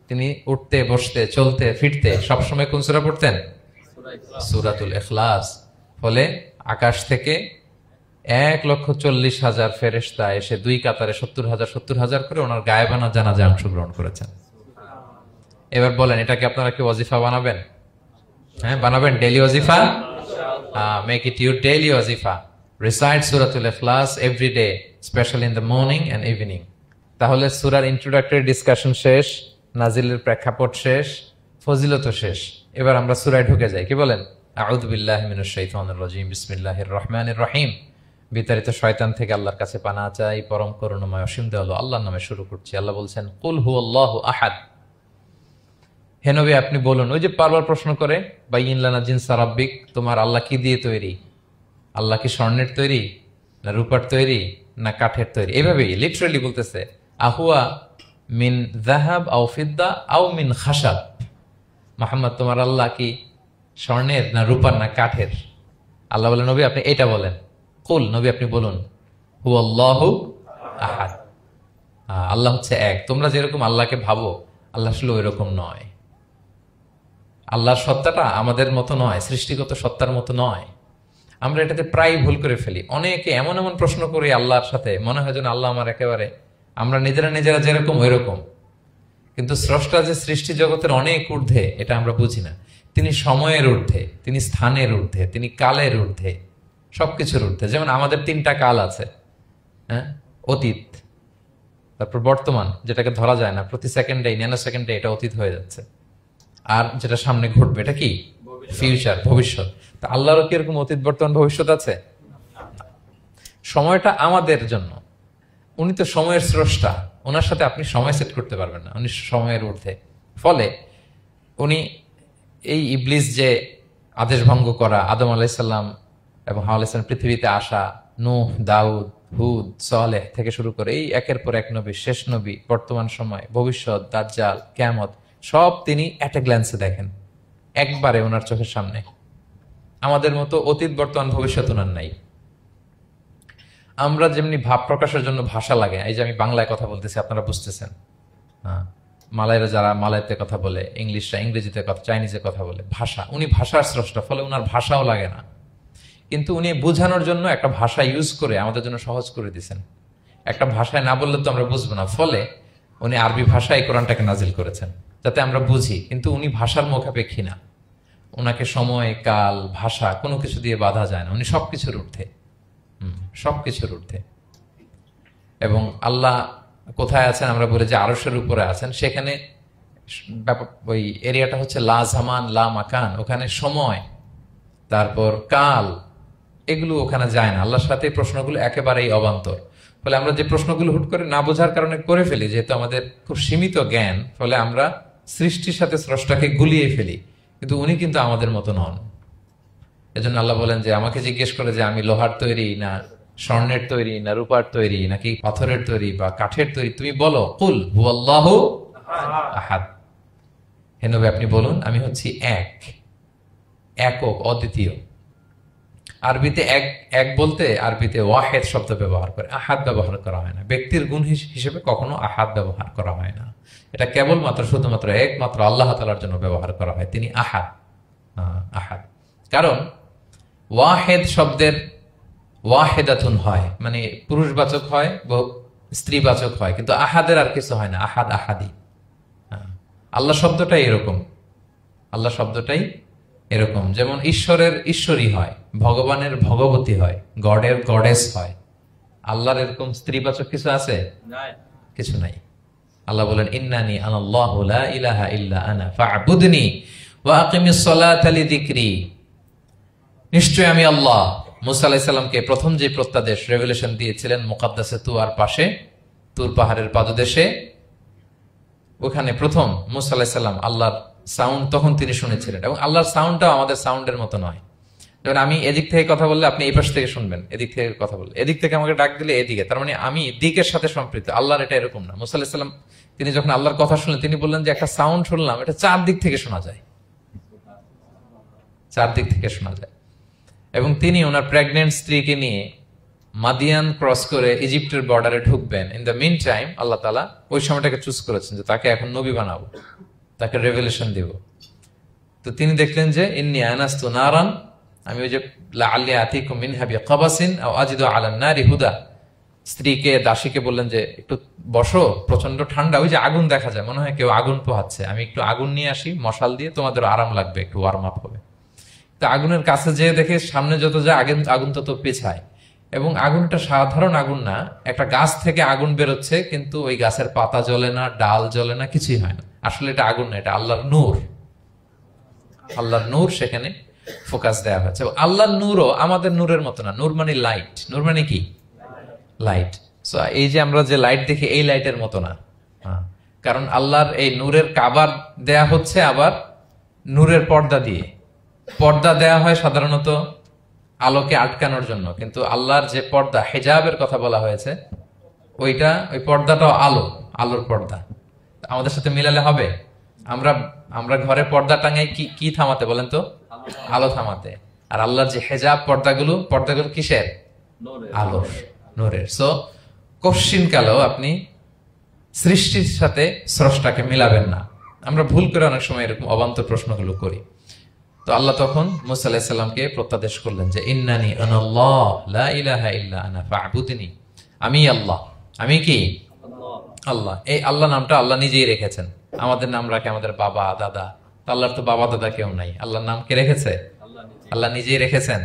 তিনি উঠতে বসতে চলতে ফিরতে সবসময় কোন সূরা পড়তেন? সূরাতুল ইখলাস। ফলে আকাশ থেকে 1,40,000 ফেরেশতা এসে দুই কাতারে 70,000 করে ওনার গায়েবানা জানাজায় অংশগ্রহণ করেছেন। এবার বলেন এটা কি আপনারা কি ওয়াজিফা বানাবেন? হ্যাঁ, বানাবেন ডেইলি ওয়াজিফা। মেক ইট ইউর ডেইলি ওয়াজিফা। রিসাইট সূরাতুল ইখলাস every day, specially in the morning and evening. তাহলে সূরার ইন্ট্রোডাক্টরি ডিসকাশন শেষ, নাজিলের প্রেক্ষাপট শেষ, ফজিলত শেষ। এবার আমরা সূরায় ঢুকে যাই। কি বলেন? আউযু বিল্লাহি মিনাশ শাইতানির রাজিম, বিসমিল্লাহির রহমানির রহিম। বিতাড়িত শয়তান থেকে আল্লাহর কাছে পানাহ চাই, পরম করুণাময় অসীম দয়ালু আল্লাহর নামে শুরু করছি। আল্লাহ বলছেন কুল হুয়াল্লাহু আহাদ। হে নবী আপনি বলুন, ওই যে বারবার প্রশ্ন করে বাইয়িন লানা জিনসা রাব্বিক, তোমার আল্লাহ কি দিয়ে তৈরি? আল্লাহ কি স্বর্ণের তৈরি, না রূপার তৈরি, না কাঠের তৈরি? এইভাবেই লিটারালি বলতেছে আহুয়া মিন যাহাব আও ফিদ্দা আও মিন খাশাব। মুহাম্মদ তোমার আল্লাহ কি স্বর্ণের, না রূপার, না কাঠের? আল্লাহ বলেন নবী আপনি এটা বলেন। কুল, নবী আপনি বলুন হুয়াল্লাহু আহাদ, আল্লাহ হচ্ছে এক। তোমরা যেরকম আল্লাহকে ভাবো আল্লাহ আসলে ওই রকম নয়। আল্লাহর সত্তাটা আমাদের মতো নয়, সৃষ্টিগত সত্তার মতো নয়। আমরা এটাতে প্রায় ভুল করে ফেলি। অনেকে এমন এমন প্রশ্ন করি আল্লাহর সাথে, মনে হয় যেন আল্লাহ আমার একেবারে, আমরা নিজেরা নিজেরা যেরকম ওই রকম। কিন্তু স্রষ্টা যে সৃষ্টি জগতের অনেক ঊর্ধ্বে, এটা আমরা বুঝি না। তিনি সময়ের ঊর্ধ্বে, তিনি স্থানের ঊর্ধ্বে, তিনি কালের ঊর্ধ্বে, সবকিছুর ঊর্ধ্বে। যেমন আমাদের 3টা কাল আছে, হ্যাঁ, অতীত, তারপর বর্তমান যেটাকে ধরা যায় না, প্রতি সেকেন্ডে ন্যানো সেকেন্ডে এটা অতীত হয়ে যাচ্ছে, আর যেটা সামনে ঘটবে এটা কি? ফিউচার, ভবিষ্যৎ। তা আল্লাহরও কি এরকম অতীত বর্তমান ভবিষ্যৎ আছে? সময়টা আমাদের জন্য, উনি তো সময়ের স্রষ্টা, ওনার সাথে আপনি সময় সেট করতে পারবেন না, উনি সময়ের ঊর্ধ্বে। ফলে উনি এই ইবলিস যে আদেশ ভঙ্গ করা, আদম আলাইসাল্লাম এবং হাওয়া আলাইসাল্লাম পৃথিবীতে আসা, নূহ, দাউদ, হুদ, সালেহ থেকে শুরু করে এই একের পর এক নবী, শেষ নবী, বর্তমান সময়, ভবিষ্যৎ, দাজ্জাল, কিয়ামত, সব তিনি এট এ গ্ল্যান্সে দেখেন, একবারে ওনার চোখের সামনে। আমাদের মতো অতীত বর্তমান ভবিষ্যৎ ওনার নাই। আমরা যেমনি ভাব প্রকাশের জন্য ভাষা লাগে, এই যে আমি বাংলায় কথা বলতেছি আপনারা বুঝতেছেন, হ্যাঁ, মালাইরা যারা মালাইতে কথা বলে, ইংলিশরা ইংরেজিতে কথা, চাইনিজে কথা বলে, ভাষা, উনি ভাষার স্রষ্টা, ফলে ওনার ভাষাও লাগে না। কিন্তু উনি বোঝানোর জন্য একটা ভাষা ইউজ করে আমাদের জন্য সহজ করে দিয়েছেন। একটা ভাষায় না বললে তো আমরা বুঝবো না, ফলে উনি আরবি ভাষায় কোরআনটাকে নাজিল করেছেন যাতে আমরা বুঝি। কিন্তু উনি ভাষার মুখাপেক্ষী না, ওনাকে সময়, কাল, ভাষা কোনো কিছু দিয়ে বাধা যায় না, উনি সবকিছুর ঊর্ধ্বে, সবকিছুর ঊর্ধ্বে। এবং আল্লাহ কোথায় আছেন আমরা বলি যে আরশের উপরে আছেন, সেখানে ওই এরিয়াটা হচ্ছে লা জামান লা মাকান, ওখানে সময়, তারপর কাল, এগুলো ওখানে যায় না। আল্লাহর সাথে প্রশ্নগুলো একেবারেই অবান্তর। ফলে আমরা যে প্রশ্নগুলো হুট করে না বোঝার কারণে করে ফেলি, যেহেতু আমাদের খুব সীমিত জ্ঞান, ফলে আমরা সৃষ্টির সাথে স্রষ্টাকে গুলিয়ে ফেলি। কিন্তু উনি কিন্তু আমাদের মতো নন। এজন্য আল্লাহ বলেন যে আমাকে জিজ্ঞেস করে যে আমি লোহার তৈরি, না স্বর্ণের তৈরি, না রূপার তৈরি, নাকি পাথরের তৈরি বা কাঠের তৈরি, তুমি বলো কুল হুয়াল্লাহু আহাদ। হে নবী আপনি বলুন আমি হচ্ছি এক, একক, অদ্বিতীয়। আরবিতে এক, এক বলতে আরবিতে ওয়াহেদ শব্দ ব্যবহার করে, আহাদ ব্যবহার করা হয় না। ব্যক্তির গুণ হিসেবে কখনো আহাদ ব্যবহার করা হয় না। এটা কেবলমাত্র শুধুমাত্র একমাত্র আল্লাহ তাআলার জন্য ব্যবহার করা হয়, তিনি আহাদ। আহাদ কারণ ওয়াহেদ শব্দের ওয়াহেদাতুন হয়, মানে পুরুষবাচক হয়, স্ত্রীবাচক হয়, কিন্তু আহাদের আর কিছু হয় না, আহাদ আহাদি। আল্লাহ শব্দটাই এরকম, আল্লাহ শব্দটাই এরকম। যেমন ঈশ্বরের ঈশ্বরী হয়, ভগবানের ভগবতী হয়, গডের গডেস হয়। আল্লাহর এরকম স্ত্রীবাচক কিছু আছে? কিছু নাই। আল্লাহ বলেন ইন্নানি আনাল্লাহু লা ইলাহা ইল্লা আনা ফা'বুদনি ওয়া আকিমিস সালাতা লিযিকরি। নিশ্চয় আমি আল্লাহ। মুসা আলাইহিস সালামকে প্রথম যে প্রত্যাদেশ রেভেলেশন দিয়েছিলেন মুকাদ্দাসে তুয়ার পাশে, তুর পাহাড়ের পাদদেশে, ওখানে প্রথম মুসা আলাইহিস সালাম আল্লাহর সাউন্ড তখন তিনি শুনেছিলেন, এবং আল্লাহর সাউন্ডটাও আমাদের সাউন্ডের মতো নয়। যেমন আমি এদিক থেকে কথা বললে আপনি এই পাশ থেকে শুনবেন, এদিক থেকে কথা বললে, এদিক থেকে আমাকে ডাক দিলে এদিকে, তার মানে আমি দিকের সাথে সম্পৃক্ত। আল্লাহর এটা এরকম না। মুসা আলাইহিস সালাম তিনি যখন আল্লাহর কথা শুনলেন, তিনি বললেন যে একটা সাউন্ড শুনলাম, এটা চারদিক থেকে শোনা যায়, চারদিক থেকে শোনা যায়। এবং তিনি ওনার প্রেগনেন্ট স্ত্রীকে নিয়ে মাদিয়ান ক্রস করে ইজিপ্টের বর্ডারে ঢুকবেন। ইন দ্য মিন টাইম আল্লাহ তাআলা ওই সময়টাকে চুজ করেছেন যে তাকে এখন নবী বানাবো, তাকে রেভেলেশন দিব। তো তিনি দেখলেন যে ইন্নী আনাস্তু নারান, আমি ওই যে লাআল্লি আতিকুম মিনহা বিকাবাসিন আও আজিদু আলান নারি হুদা, স্ত্রীকে দাসীকে বললেন যে একটু বসো, প্রচন্ড ঠান্ডা, ওই যে আগুন দেখা যায়, মনে হয় কেউ আগুন পোহাচ্ছে, আমি একটু আগুন নিয়ে আসি মশাল দিয়ে, তোমাদের আরাম লাগবে, একটু ওয়ার্ম আপ হবে। তো আগুনের কাছে যেয়ে দেখে সামনে যত যায় আগুন তত পেছায়, এবং আগুনটা সাধারণ আগুন না, একটা গাছ থেকে আগুন বেরোচ্ছে, কিন্তু ওই গাছের পাতা জ্বলে না, ডাল জ্বলে না, কিছুই হয় না। আসলে এটা আগুন না, এটা আল্লাহর নূর। আল্লাহর নূর সেখানে ফোকাস দেওয়া হয়েছে। এবং আল্লাহর নূরও আমাদের নূরের মতো না। নূর মানে লাইট, নূর মানে কি? লাইট। সো এই যে আমরা যে লাইট দেখি, এই লাইটের মতো না। কারণ আল্লাহর এই নূরের কাবার দেয়া হচ্ছে আবার নূরের পর্দা দিয়ে। পর্দা দেয়া হয় সাধারণত আলোকে আটকানোর জন্য, কিন্তু আল্লাহর যে পর্দা, হিজাবের কথা বলা হয়েছে, ওই পর্দাটাও আলোর পর্দা। আমাদের সাথে মিলালে হবে? আমরা ঘরে পর্দা টাঙাই কি থামাতে বলেন তো? আলো থামাতে। আর আল্লাহর যে হেজাব পর্দাগুলো কিসের? আলোর, নূরের। সো কশ্চিন কালেও আপনি সৃষ্টির সাথে স্রষ্টাকে মিলাবেন না। আমরা ভুল করে অনেক সময় এরকম অবান্তর প্রশ্নগুলো করি। তো আল্লাহ তখন মুসা আলাইহিস সালামকে প্রত্যাদেশ করলেন যে ইন্নানি আনাল্লাহ লা ইলাহা ইল্লা আনা ফা'বুদনি, আমি আল্লাহ। আমি কি? আল্লাহ। এই আল্লাহ নামটা আল্লাহ নিজেই রেখেছেন। আমাদের নাম রাখে আমাদের বাবা দাদা, আল্লাহর তো বাবা দাদা কেউ নাই। আল্লাহর নাম কে রেখেছে? আল্লাহ নিজেই রেখেছেন।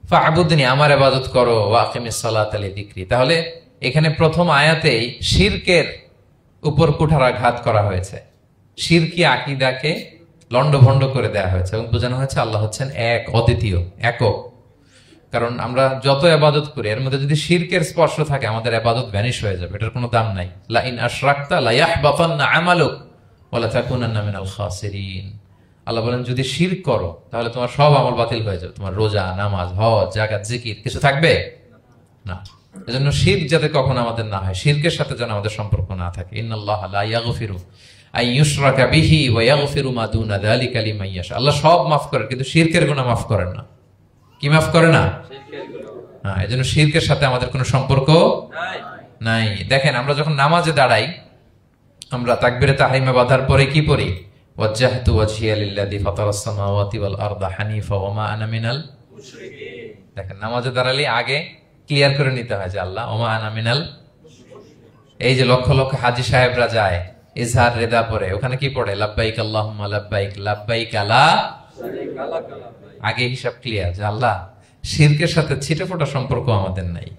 ফা'বুদনি, আমার ইবাদত করো, ওয়া আকিমিস সালাতা লিযিকরি। তাহলে এখানে প্রথম আয়াতেই শিরকের উপর কুঠারাঘাত করা হয়েছে, শিরকি আকীদাকে লন্ডভন্ড করে দেওয়া হয়েছে, এবং বোঝানো হয়েছে আল্লাহ হচ্ছেন এক, অদ্বিতীয়, একক। কারণ আমরা যত ইবাদত করি, এর মধ্যে যদি শিরকের স্পর্শ থাকে, আমাদের ইবাদত ভ্যানিশ হয়ে যাবে, এটার কোনো দাম নাই। লা ইন আশরাকতা লা ইয়াহবাতান্না আমালুক ওয়া লা তাকুনান্না মিনাল খাসিরিন। আল্লাহ বলেন যদি শিরক করো তাহলে তোমার সব আমল বাতিল হয়ে যাবে, তোমার রোজা, নামাজ, হজ, যাকাত, জিকির কিছু থাকবে না। এজন্য শিরক যাতে কখনো আমাদের না হয়, শিরকের সাথে যেন আমাদের সম্পর্ক না থাকে। ইন্নাল্লাহা লা ইয়াগফিরু আন ইউশরাকা বিহি ওয়া ইয়াগফিরু মা দুনা যালিকা লিমান ইয়াশা। আল্লাহ সব মাফ করেন, কিন্তু শিরকের গুনাহ মাফ করেন না। কি মাফ করে না? হ্যাঁ, এজন্য শিরকের সাথে আমাদের কোনো সম্পর্ক নাই। দেখেন, আমরা যখন নামাজে দাঁড়াই, আমরা তাকবীরে তাহরিমা বাঁধার পরে কি পড়ি? ওয়াজ্জাহতু ওয়াজহিয়া লিল্লাযী ফাতারাস সামাওয়াতি ওয়াল আরদা হানিফা ওয়া মা আনা মিনাল মুশরিকিন। দেখেন, নামাজে দাঁড়ালে আগে ক্লিয়ার করে নিতে হয় যে আল্লাহ ওয়া মা আনা মিনাল। এই যে লক্ষ লক্ষ হাজী সাহেবরা যায় ইজহার রিদা পরে, ওখানে কি পড়ে? লাব্বাইক আল্লাহুম্মা লাব্বাইক লাব্বাইক লা শারীকা লাক। আগে হিসাব ক্লিয়ার যে আল্লাহ শিরকের সাথে ছিটেফোঁটা সম্পর্ক আমাদের নাই।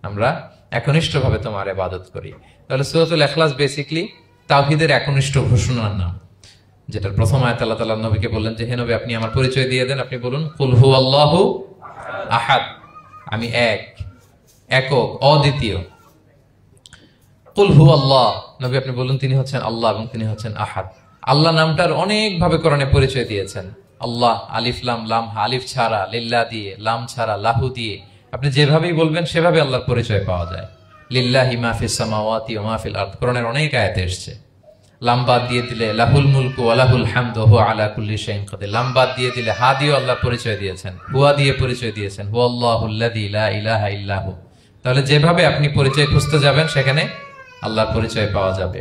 আমরা একনিষ্ঠভাবে তোমার ইবাদত করি। তাহলে সূরাতুল ইখলাস বেসিক্যালি তাওহীদের একনিষ্ঠ ঘোষণার নাম, যেটার প্রথম আয়াত আল্লাহ তাআলা নবীকে বললেন যে হে নবী, আপনি আমার পরিচয় দিয়ে দেন। আপনি বলুন কুল হুয়াল্লাহু আহাদ, আমি এক, একক, অদ্বিতীয়। কুল হুয়াল্লাহ, নবী আপনি বলুন তিনি হচ্ছেন আল্লাহ এবং তিনি হচ্ছেন আহাদ। আল্লাহ নামটার অনেক ভাবে কোরআনে পরিচয় দিয়েছেন। আল্লাহ আলিফ লাম লাম, আলিফ ছাড়া, লিল্লাহ দিয়ে, লাম ছাড়া, লাহু দিয়ে, আপনি যেভাবেই বলবেন সেভাবে আল্লাহর পরিচয় পাওয়া যায়। লিল্লাহি মা ফিস সামাওয়াতি ওয়া মা ফিল আরদ, কোরআনের অনেক আয়াতে এসেছে। লাম বাদ দিয়ে দিলে লাহুল মুলকু ওয়া লাহুল হামদু ওয়া হুয়া আলা কুল্লি শাইইন কাদির। লাম বাদ দিয়ে দিলে হা দিয়ে আল্লাহর পরিচয় দিয়েছেন, হুয়া দিয়ে পরিচয় দিয়েছেন, হুয়াল্লাহুল্লাযী লা ইলাহা ইল্লা হু। তাহলে যেভাবে আপনি পরিচয় খুঁজতে যাবেন সেখানে আল্লাহর পরিচয় পাওয়া যাবে।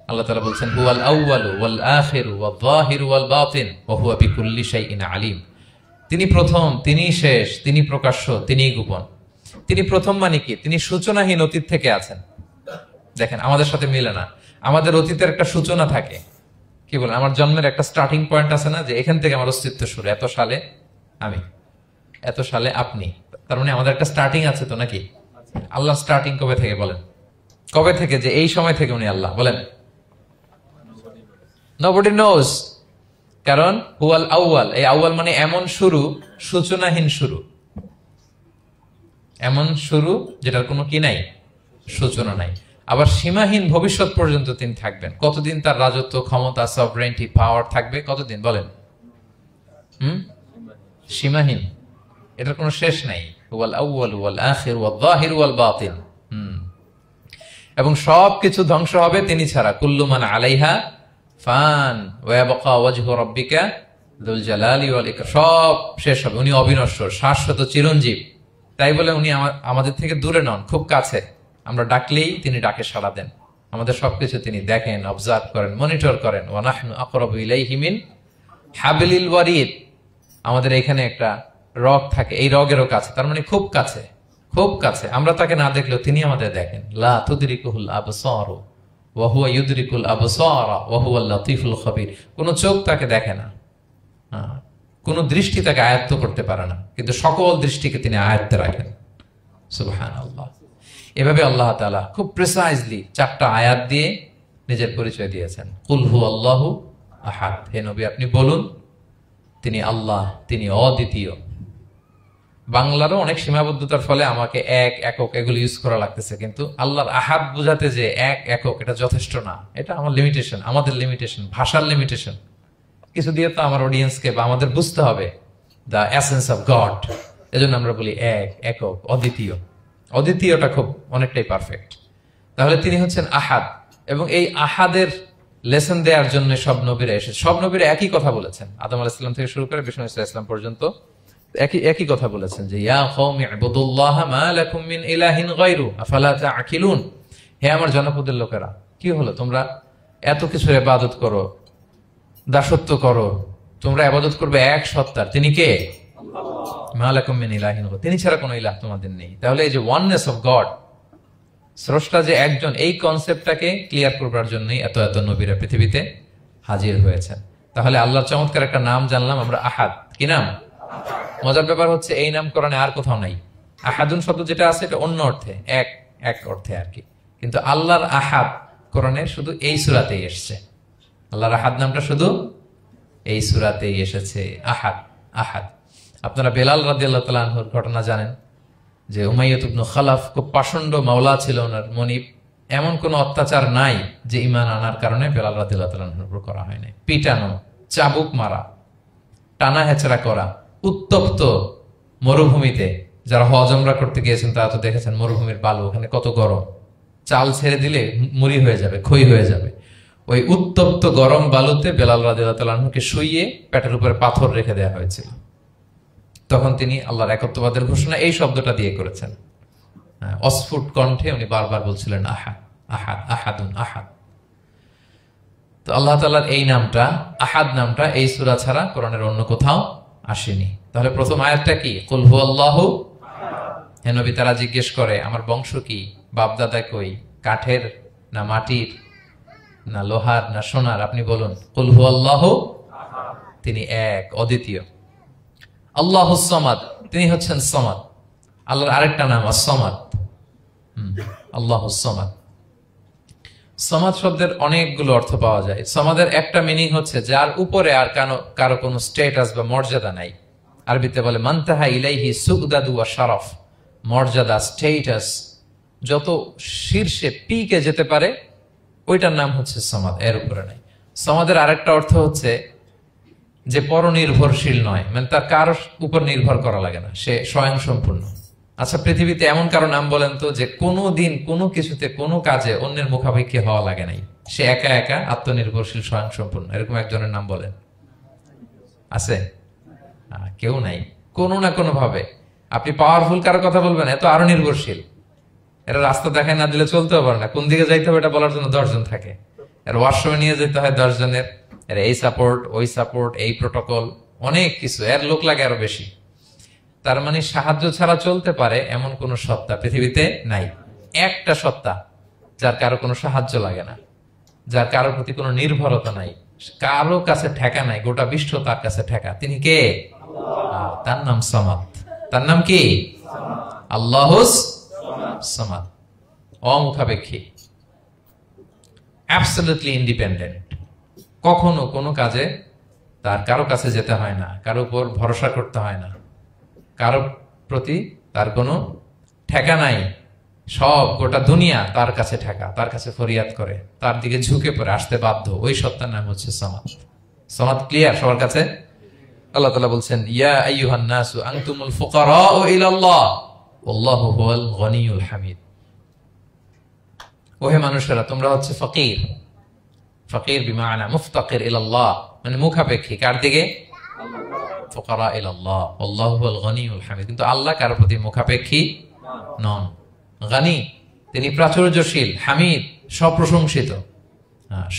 আল্লাহ তাআলা বলছেন হুয়াল আউয়ালু ওয়াল আখিরু ওয়াল যাহিরু ওয়াল বাতিন ওয়া হুয়া বিকুল্লি শাইইন আলিম। তিনি প্রথম, তিনি শেষ, তিনি প্রকাশ্য, তিনি গোপন। তিনি প্রথম মানে কি? তিনি সূচনাহীন অতীত থেকে আছেন। দেখেন, আমাদের সাথে মিলে না। আমাদের অতীতের একটা সূচনা থাকে, কি বলেন, আমার জন্মের একটা স্টার্টিং পয়েন্ট আছে না, যে এখান থেকে আমার অস্তিত্ব শুরু, এত সালে আমি, এত সালে আপনি। তার মানে আমাদের একটা স্টার্টিং আছে তো, নাকি? আল্লাহ স্টার্টিং কবে থেকে বলেন? কবে থেকে? যে এই সময় থেকে উনি আল্লাহ, বলেন। Nobody knows, কারণ হুয়াল আউয়াল, এই আউয়াল মানে এমন শুরু, সূচনাহীন শুরু, এমন শুরু যেটার কোনো কি নাই, সূচনা নাই। আবার সীমাহীন ভবিষ্যৎ পর্যন্ত তিনি থাকবেন। কতদিন তার রাজত্ব, ক্ষমতা, সভরেন্টি, পাওয়ার থাকবে? কতদিন বলেন? সীমাহীন, এটার কোনো শেষ নাই। ওয়াল আউয়াল ওয়াল আখির ওয়াল যাহির ওয়াল বাতিন। এবং সবকিছু ধ্বংস হবে তিনি ছাড়া। কুল্লু মান আলাইহা ফান ওয়া ইয়াবকা ওয়াজহু রাব্বিকা যুল জালালি ওয়াল ইকরাম। সব শেষ হবে, উনি অবিনশ্বর, শাশ্বত, চিরঞ্জীব। তাই বলে উনি আমাদের থেকে দূরে নন, খুব কাছে। আমরা ডাকলেই তিনি ডাকে সাড়া দেন। আমাদের সবকিছু তিনি দেখেন, অবজার্ভ করেন, মনিটর করেন। ওয়া নাহনু আকরাবু ইলাইহি মিন হাবলিল ওয়ারিদ। আমাদের এখানে একটা রগ থাকে, এই রগেরও কাছে, তার মানে খুব কাছে, খুব কাছে। আমরা তাকে না দেখলেও তিনি আমাদের দেখেন। লা তুদরিকুহুল আবসার ওয়া হুয়া ইউদরিকুল আবসার ওয়া হুয়াল লাতীফুল খবীর। কোন চোখ তাকে দেখে না, কোন দৃষ্টি তাকে আয়ত্ত করতে পারে না, কিন্তু সকল দৃষ্টিকে তিনি আয়ত্তে রাখেন। সুবহানাল্লাহ। এভাবে আল্লাহ তাআলা খুব প্রিসাইজলি 4টা আয়াত দিয়ে নিজের পরিচয় দিয়েছেন। কুল হুয়াল্লাহু আহাদ। হে নবী, আপনি বলুন তিনি আল্লাহ, তিনি অদ্বিতীয়। বাংলারও অনেক সীমাবদ্ধতার ফলে আমাকে এক, একক এগুলো ইউজ করা লাগতেছে, কিন্তু আল্লাহর আহাদ বোঝাতে যে এক, একক, এটা যথেষ্ট না। এটা আমার লিমিটেশন, আমাদের লিমিটেশন, ভাষার লিমিটেশন। কিছু দিয়ে তো আমার অডিয়েন্সকে বা আমাদের বুঝতে হবে দ্য এসেন্স অফ গড। এজন্য আমরা বলি এক, একক, অদ্বিতীয়। অদ্বিতীয়টা খুব অনেকটাই পারফেক্ট। তাহলে তিনি হচ্ছেন আহাদ, এবং এই আহাদের লেসন দেওয়ার জন্য সব নবীরা এসে, সব নবীরা একই কথা বলেছেন। আদম আলাইহিস সালাম থেকে শুরু করে বিষ্ণু ইসা ইসলাম পর্যন্ত একই কথা বলেছেন যে ইয়া কওমি ইবুদুল্লাহা মা লাকুম মিন ইলাহিন গায়রু আফালা তাআকিলুন। হে আমার জনপদের লোকেরা, কি হলো তোমরা এত কিছুর ইবাদত করো, দাসত্ব করো, তোমরা ইবাদত করবে এক সত্তার, তিনি কে? আল্লাহ। মা লাকুম মিন ইলাহিন গায়রু, তিনি ছাড়া কোনো ইলাহ তোমাদের নেই। তাহলে এই যে ওয়াননেস অফ গড, স্রষ্টা যে একজন, এই কনসেপ্টটাকে ক্লিয়ার করবার জন্যই এত এত নবীরা পৃথিবীতে হাজির হয়েছেন। তাহলে আল্লাহর চমৎকার একটা নাম জানলাম আমরা, আহাদ। কি নাম? মজার ব্যাপার হচ্ছে এই নাম কোরআনে আর কোথাও নাই। আহাদুন শব্দ যেটা আছে এটা অন্য অর্থে, এক, এক অর্থে আর কি। কিন্তু আল্লাহর আহাদ কোরআনে শুধু এই সূরাতেই এসেছে। আল্লাহর আহাদ নামটা শুধু এই সূরাতেই এসেছে। আহাদ, আহাদ। আপনারা বেলাল রাদিয়াল্লাহু তাআলা আনহুর ঘটনা জানেন যে উমাইয়াত ইবনে খালাফ খুব পাষণ্ড মাওলা ছিল ওনার, মনিব। এমন কোন অত্যাচার নাই যে ঈমান আনার কারণে বেলাল রাদিয়াল্লাহু তাআলা আনহুর উপর করা হয় নাই। পিটানো, চাবুক মারা, টানা হেচড়া করা, উত্তপ্ত মরুভূমিতে। যারা হজ উমরা করতে গিয়েছেন তারা তো দেখেছেন মরুভূমির বালু, ওখানে কত গরম, চাল ছেড়ে দিলে মুড়ি হয়ে যাবে, খই হয়ে যাবে। ওই উত্তপ্ত গরম বালুতে বেলাল রাদিয়াল্লাহু তাআলা আনহুকে শুইয়ে পেটের উপরে পাথর রেখে দেওয়া হয়েছিল। তখন তিনি আল্লাহর একত্ববাদের ঘোষণা এই শব্দটা দিয়ে করেছেন। অস্ফুট কণ্ঠে উনি বারবার বলছিলেন আহাদ, আহাদ, আহাদুন, আহাদ। তো আল্লাহ তাআলার এই নামটা, আহাদ নামটা, এই সূরা ছাড়া কোরআনের অন্য কোথাও আসেনি। তাহলে প্রথম আয়াতটা কি? কুল হুয়াল্লাহু আহাদ। হে নবী, তারা জিজ্ঞেস করে আমার বংশ কি, বাপদাদা কই, কাঠের না মাটির না লোহার না সোনার, আপনি বলুন কুল হুয়াল্লাহু আহাদ। তিনি এক, অদ্বিতীয়। আল্লাহুস সামাদ, তিনি হচ্ছেন সামাদ। আল্লাহর আরেকটা নাম আস-সামাদ। আল্লাহুস সামাদ। সামাদ শব্দের অনেকগুলো অর্থ পাওয়া যায়। সামাদের একটা মিনিং হচ্ছে যার উপরে আর কারো কোনো স্ট্যাটাস বা মর্যাদা নাই। আরবিতে বলে মানতাহা ইলাইহি সুগদাদু ওয়া শারাফ। মর্যাদা, স্ট্যাটাস যত শীর্ষে, পিকে যেতে পারে, ওইটার নাম হচ্ছে সামাদ, এর উপরে নাই। সামাদের আরেকটা অর্থ হচ্ছে যে পরনির্ভরশীল নয়, মানে তার কারোর উপর নির্ভর করা লাগে না, সে স্বয়ং সম্পূর্ণ। আচ্ছা, পৃথিবীতে এমন কারো নাম বলেন তো যে কোনো দিন কোনো কিছুতে কোনো কাজে অন্যের মুখাপেক্ষী হওয়া লাগে নাই, সে একা একা আত্মনির্ভরশীল, স্বয়ং সম্পূর্ণ, এরকম একজনের নাম বলেন? আছে? কেউ নাই। কোনো না কোনো ভাবে আপনি পাওয়ারফুল কারো কথা বলবেন, এত আরো নির্ভরশীল। এরা রাস্তা দেখায় না দিলে চলতেও পারে না, কোন দিকে যাইতে হবে এটা বলার জন্য 10 জন থাকে। এর ওয়াশরুমে নিয়ে যেতে হয় 10 জনের, এর এই সাপোর্ট, ওই সাপোর্ট, এই প্রোটোকল, অনেক কিছু, এর লোক লাগে আরো বেশি। তার মানে সাহায্য ছাড়া চলতে পারে এমন কোন সত্তা পৃথিবীতে নাই। একটা সত্তা যার কারো কোনো সাহায্য লাগে না, যার কারো প্রতি কোনো নির্ভরতা নাই, কারো কাছে ঠেকা নাই, গোটা বিশ্ব তার কাছে ঠেকা। তিনি কে? তার নাম সামাদ। তার নাম কি? আল্লাহুস সামাদ। অমুখাপেক্ষী, অ্যাবসলিউটলি ইন্ডিপেন্ডেন্ট। কখনো কোনো কাজে তার কারো কাছে যেতে হয় না, কারো উপর ভরসা করতে হয় না, কারো প্রতি তার কোনো ঠেকা নাই। সব গোটা দুনিয়া তার কাছে ঠেকা, তার কাছে ফরিয়াদ করে, তার দিকে ঝুঁকে পড়ে আসতে বাধ্য, ওই সত্তার নাম হচ্ছে সামাদ। সামাদ ক্লিয়ার সবার কাছে? আল্লাহ তাআলা বলছেন ইয়া আইয়ুহান নাসু আনতুমুল ফুকারাউ ইলাল্লাহ ওয়াল্লাহু হুয়াল গনিয়ুল হামিদ। ওহে মানুষেরা, তোমরা হচ্ছে ফকির। ফকির বিমানা মুফতাকির ইলাল্লাহ, মানে মুখাপেক্ষী কার দিকে? ফুকারা ইলাল্লাহ ওয়াল্লাহু হুয়াল গনিয়ুল হামিদ। কিন্তু আল্লাহ কারো প্রতি মুখাপেক্ষী নন। গনি, তিনি প্রাচুর্যশীল, হামিদ, সপ্রশংসিত।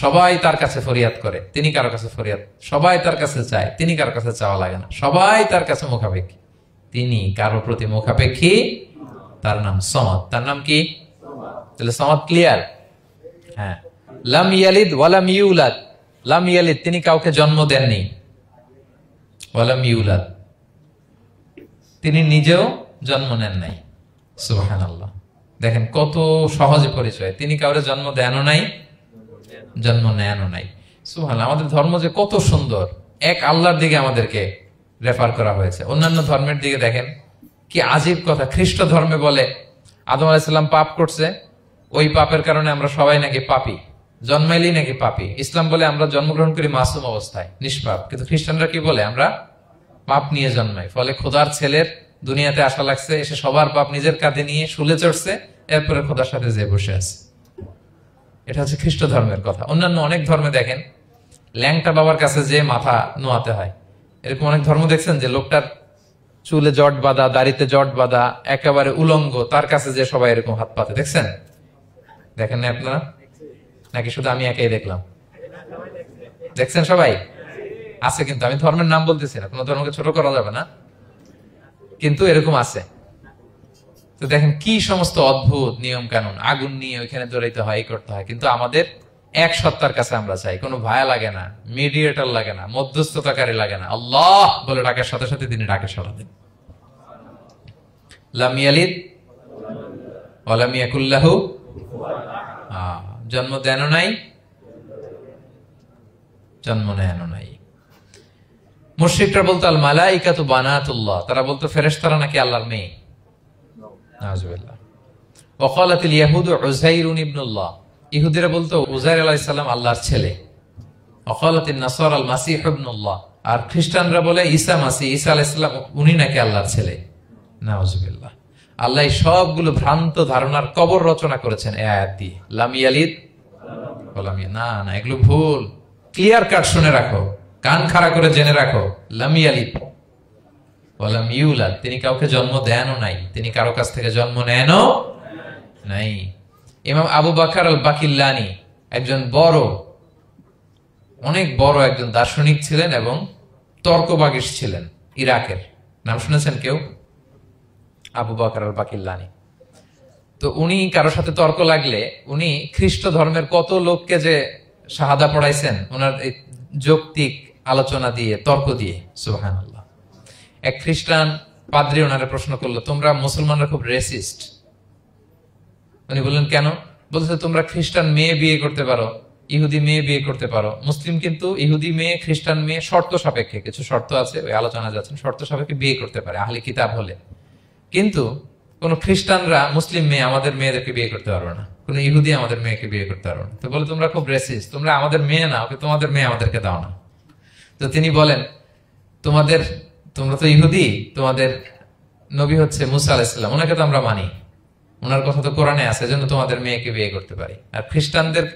সবাই তার কাছে ফরিয়াদ করে, তিনি কারো কাছে ফরিয়াদ, সবাই তার কাছে চায়, তিনি কারো কাছে চাওয়া লাগে না, সবাই তার কাছে মুখাপেক্ষী, তিনি কারো প্রতি মুখাপেক্ষী। তার নাম সমাদ। তার নাম কি? তাহলে সমাদ ক্লিয়ার? হ্যাঁ। লাম ইয়ালিদ ওয়ালাম ইউলাদ। লাম ইয়ালিদ, তিনি কাউকে জন্ম দেননি। ওয়ালাম ইউলাদ, তিনি নিজেও জন্ম নেন নাই। সুবহানাল্লাহ। দেখেন কত সহজে পরিচয়, তিনি কাউরে জন্ম দেনও নাই, জন্ম নেনও নাই। সুবহানাল্লাহ। আমাদের ধর্ম যে কত সুন্দর, এক আল্লাহর দিকে আমাদেরকে রেফার করা হয়েছে। অন্যান্য ধর্মের দিকে দেখেন কি আজীব কথা। খ্রিস্ট ধর্মে বলে আদম আলাইহিস সালাম পাপ করছে, ওই পাপের কারণে আমরা সবাই নাকি পাপী, জন্মাইলেই নাকি পাপী। ইসলাম বলে আমরা জন্মগ্রহণ করি মাসুম অবস্থায়, নিষ্পাপ। কিন্তু খ্রিস্টানরা কি বলে? আমরা পাপ নিয়ে জন্মাই, ফলে খোদার ছেলের দুনিয়াতে আসা লাগছে, এসে সবার পাপ নিজের কাঁধে নিয়ে শুলে চড়ছে, এরপরে খোদার সাথে যে বসে আছে। এটা হচ্ছে খ্রিস্ট ধর্মের কথা। অন্যান্য অনেক ধর্মে দেখেন ল্যাংটা বাবার কাছে যে মাথা নোয়াতে হয়। এরকম অনেক ধর্ম দেখছেন যে লোকটার চুলে জট বাঁধা, দাড়িতে জট বাঁধা, একেবারে উলঙ্গ, তার কাছে যে সবাই এরকম হাত পাতে। দেখছেন? দেখেন না আপনারা? নাকি শুধু আমি একাই দেখলাম? দেখছেন সবাই? আছে, কিন্তু আমি ধর্মের নাম বলতেছি না, কোনো ধর্মকে ছোট করা যাবে না, কিন্তু এরকম আছে। তো দেখেন কি সমস্ত অদ্ভুত নিয়ম কানুন। আগুন নিয়ে ওইখানে দৌড়াইতে হয়, এই করতে হয়, কিন্তু আমাদের এক সত্তার কাছে আমরা চাই। কোনো ভায়া লাগে না, মিডিয়েটর লাগে না, মধ্যস্থতাকারী লাগে না। আল্লাহ বলে ডাকের সাথে সাথে তিনি ডাকে সাড়া দেন। লাম ইয়ালিদ ওয়া লাম ইয়াকুল লাহু, জন্ম দেনও নাই, জন্ম নেনও নাই। মুশরিকরা বলতো আল মালাইকাতু বানাতুল্লাহ, তারা বলতো ফেরেশতারা নাকি আল্লাহর মেয়ে। নাউযুবিল্লাহ। ওয়া ক্বালাতিল ইয়াহুদু উযাইরুন ইবনুল্লাহ, ইহুদিরা বলতো উযাইর আলাইহিস সালাম আল্লাহর ছেলে। ওয়া ক্বালাতিন নাসারা আল মাসীহ ইবনুল্লাহ, আর খ্রিস্টানরা বলে ঈসা মাসীহ, ঈসা আলাইহিস সালাম উনি নাকি আল্লাহর ছেলে। নাউযুবিল্লাহ। আল্লাহ সবগুলো ভ্রান্ত ধারণার কবর রচনা করেছেন এই আয়াত দিয়ে। লাম ইয়ালিদ ওয়া লাম ইউলাদ, না না, এগুলো ভুল। ক্লিয়ার কাট শুনে রাখো, কান খাড়া করে জেনে রাখো। লাম ইয়ালিদ ওয়া লাম ইউলাদ, তিনি কাউকে জন্ম দেনও নাই, তিনি কারো কাছ থেকে জন্ম নেনও নাই। ইমাম আবু বকর আল বাকিল্লানি একজন বড়, অনেক বড় একজন দার্শনিক ছিলেন এবং তর্কবাগীশ ছিলেন, ইরাকের। নাম শুনেছেন কেউ? আবু বকর আল বাকিল্লানি। তো উনি কারো সাথে তর্ক লাগলে উনি খ্রিস্ট ধর্মের কত লোককে যে শাহাদা পড়াইছেন ওনার এই যৌক্তিক আলোচনা দিয়ে, তর্ক দিয়ে। সুবহানাল্লাহ। এক খ্রিস্টান পাদ্রী ওনারে প্রশ্ন করলো, তোমরা মুসলমানরা খুব রেসিস্ট। উনি বললেন কেন? বলছে তোমরা খ্রিস্টান মেয়ে বিয়ে করতে পারো, ইহুদি মেয়ে বিয়ে করতে পারো, মুসলিম কিন্তু ইহুদি মেয়ে, খ্রিস্টান মেয়ে শর্ত সাপেক্ষে, কিছু শর্ত আছে, ওই আলোচনা যাচ্ছেন, শর্ত সাপেক্ষে বিয়ে করতে পারে আহলি কিতাব হলে। কিন্তু কোন খ্রিস্টানরা মুসলিম মেয়ে আমাদের মেয়েদেরকে বিয়ে করতে পারবে না, কোন ইহুদি আমাদের মেয়েকে বিয়ে করতে পারবে না। তো বলে তোমরা খুব রেসিস্ট, তোমরা আমাদের মেয়ে না, ওকে তোমাদের মেয়ে আমাদেরকে দাও না। তো তিনি বলেন তোমরা তো ইহুদি, তোমাদের নবী হচ্ছে মুসা আলাইহিস সালাম, ওনাকে তো আমরা মানি, ওনার কথা তো কোরআনে আছে, এজন্য তোমাদের মেয়েকে বিয়ে করতে পারি। আর খ্রিস্টানদের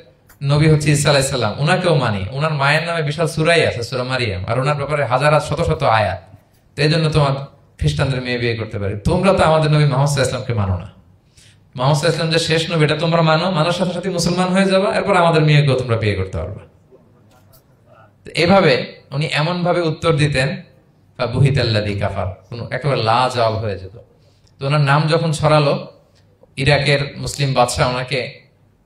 নবী হচ্ছে ঈসা আলাইহিস সালাম, ওনাকেও মানি, ওনার মায়ের নামে বিশাল সূরাই আছে, সূরা মারিয়াম, আর ওনার ব্যাপারে হাজার শত শত আয়াত, তো এই জন্য তোমার খ্রিস্টানদের মেয়ে বিয়ে করতে পারি। তোমরা তো আমাদের নবী মুহাম্মদ সাল্লাল্লাহু আলাইহি ওয়াসাল্লামকে মানো না। মুহাম্মদ সাল্লাল্লাহু আলাইহি ওয়াসাল্লাম যে শেষ নবী এটা তোমরা মানার সাথে সাথে মুসলমান হয়ে যাবে, এরপর আমাদের মেয়েকেও তোমরা বিয়ে করতে পারবে। এভাবে উনি এমন ভাবে উত্তর দিতেন, বুহিতাল্লাযী কাফার, একেবারে লাজবাব হয়ে যেত। তো ওনার নাম যখন ছড়ালো, ইরাকের মুসলিম বাদশাহ ওনাকে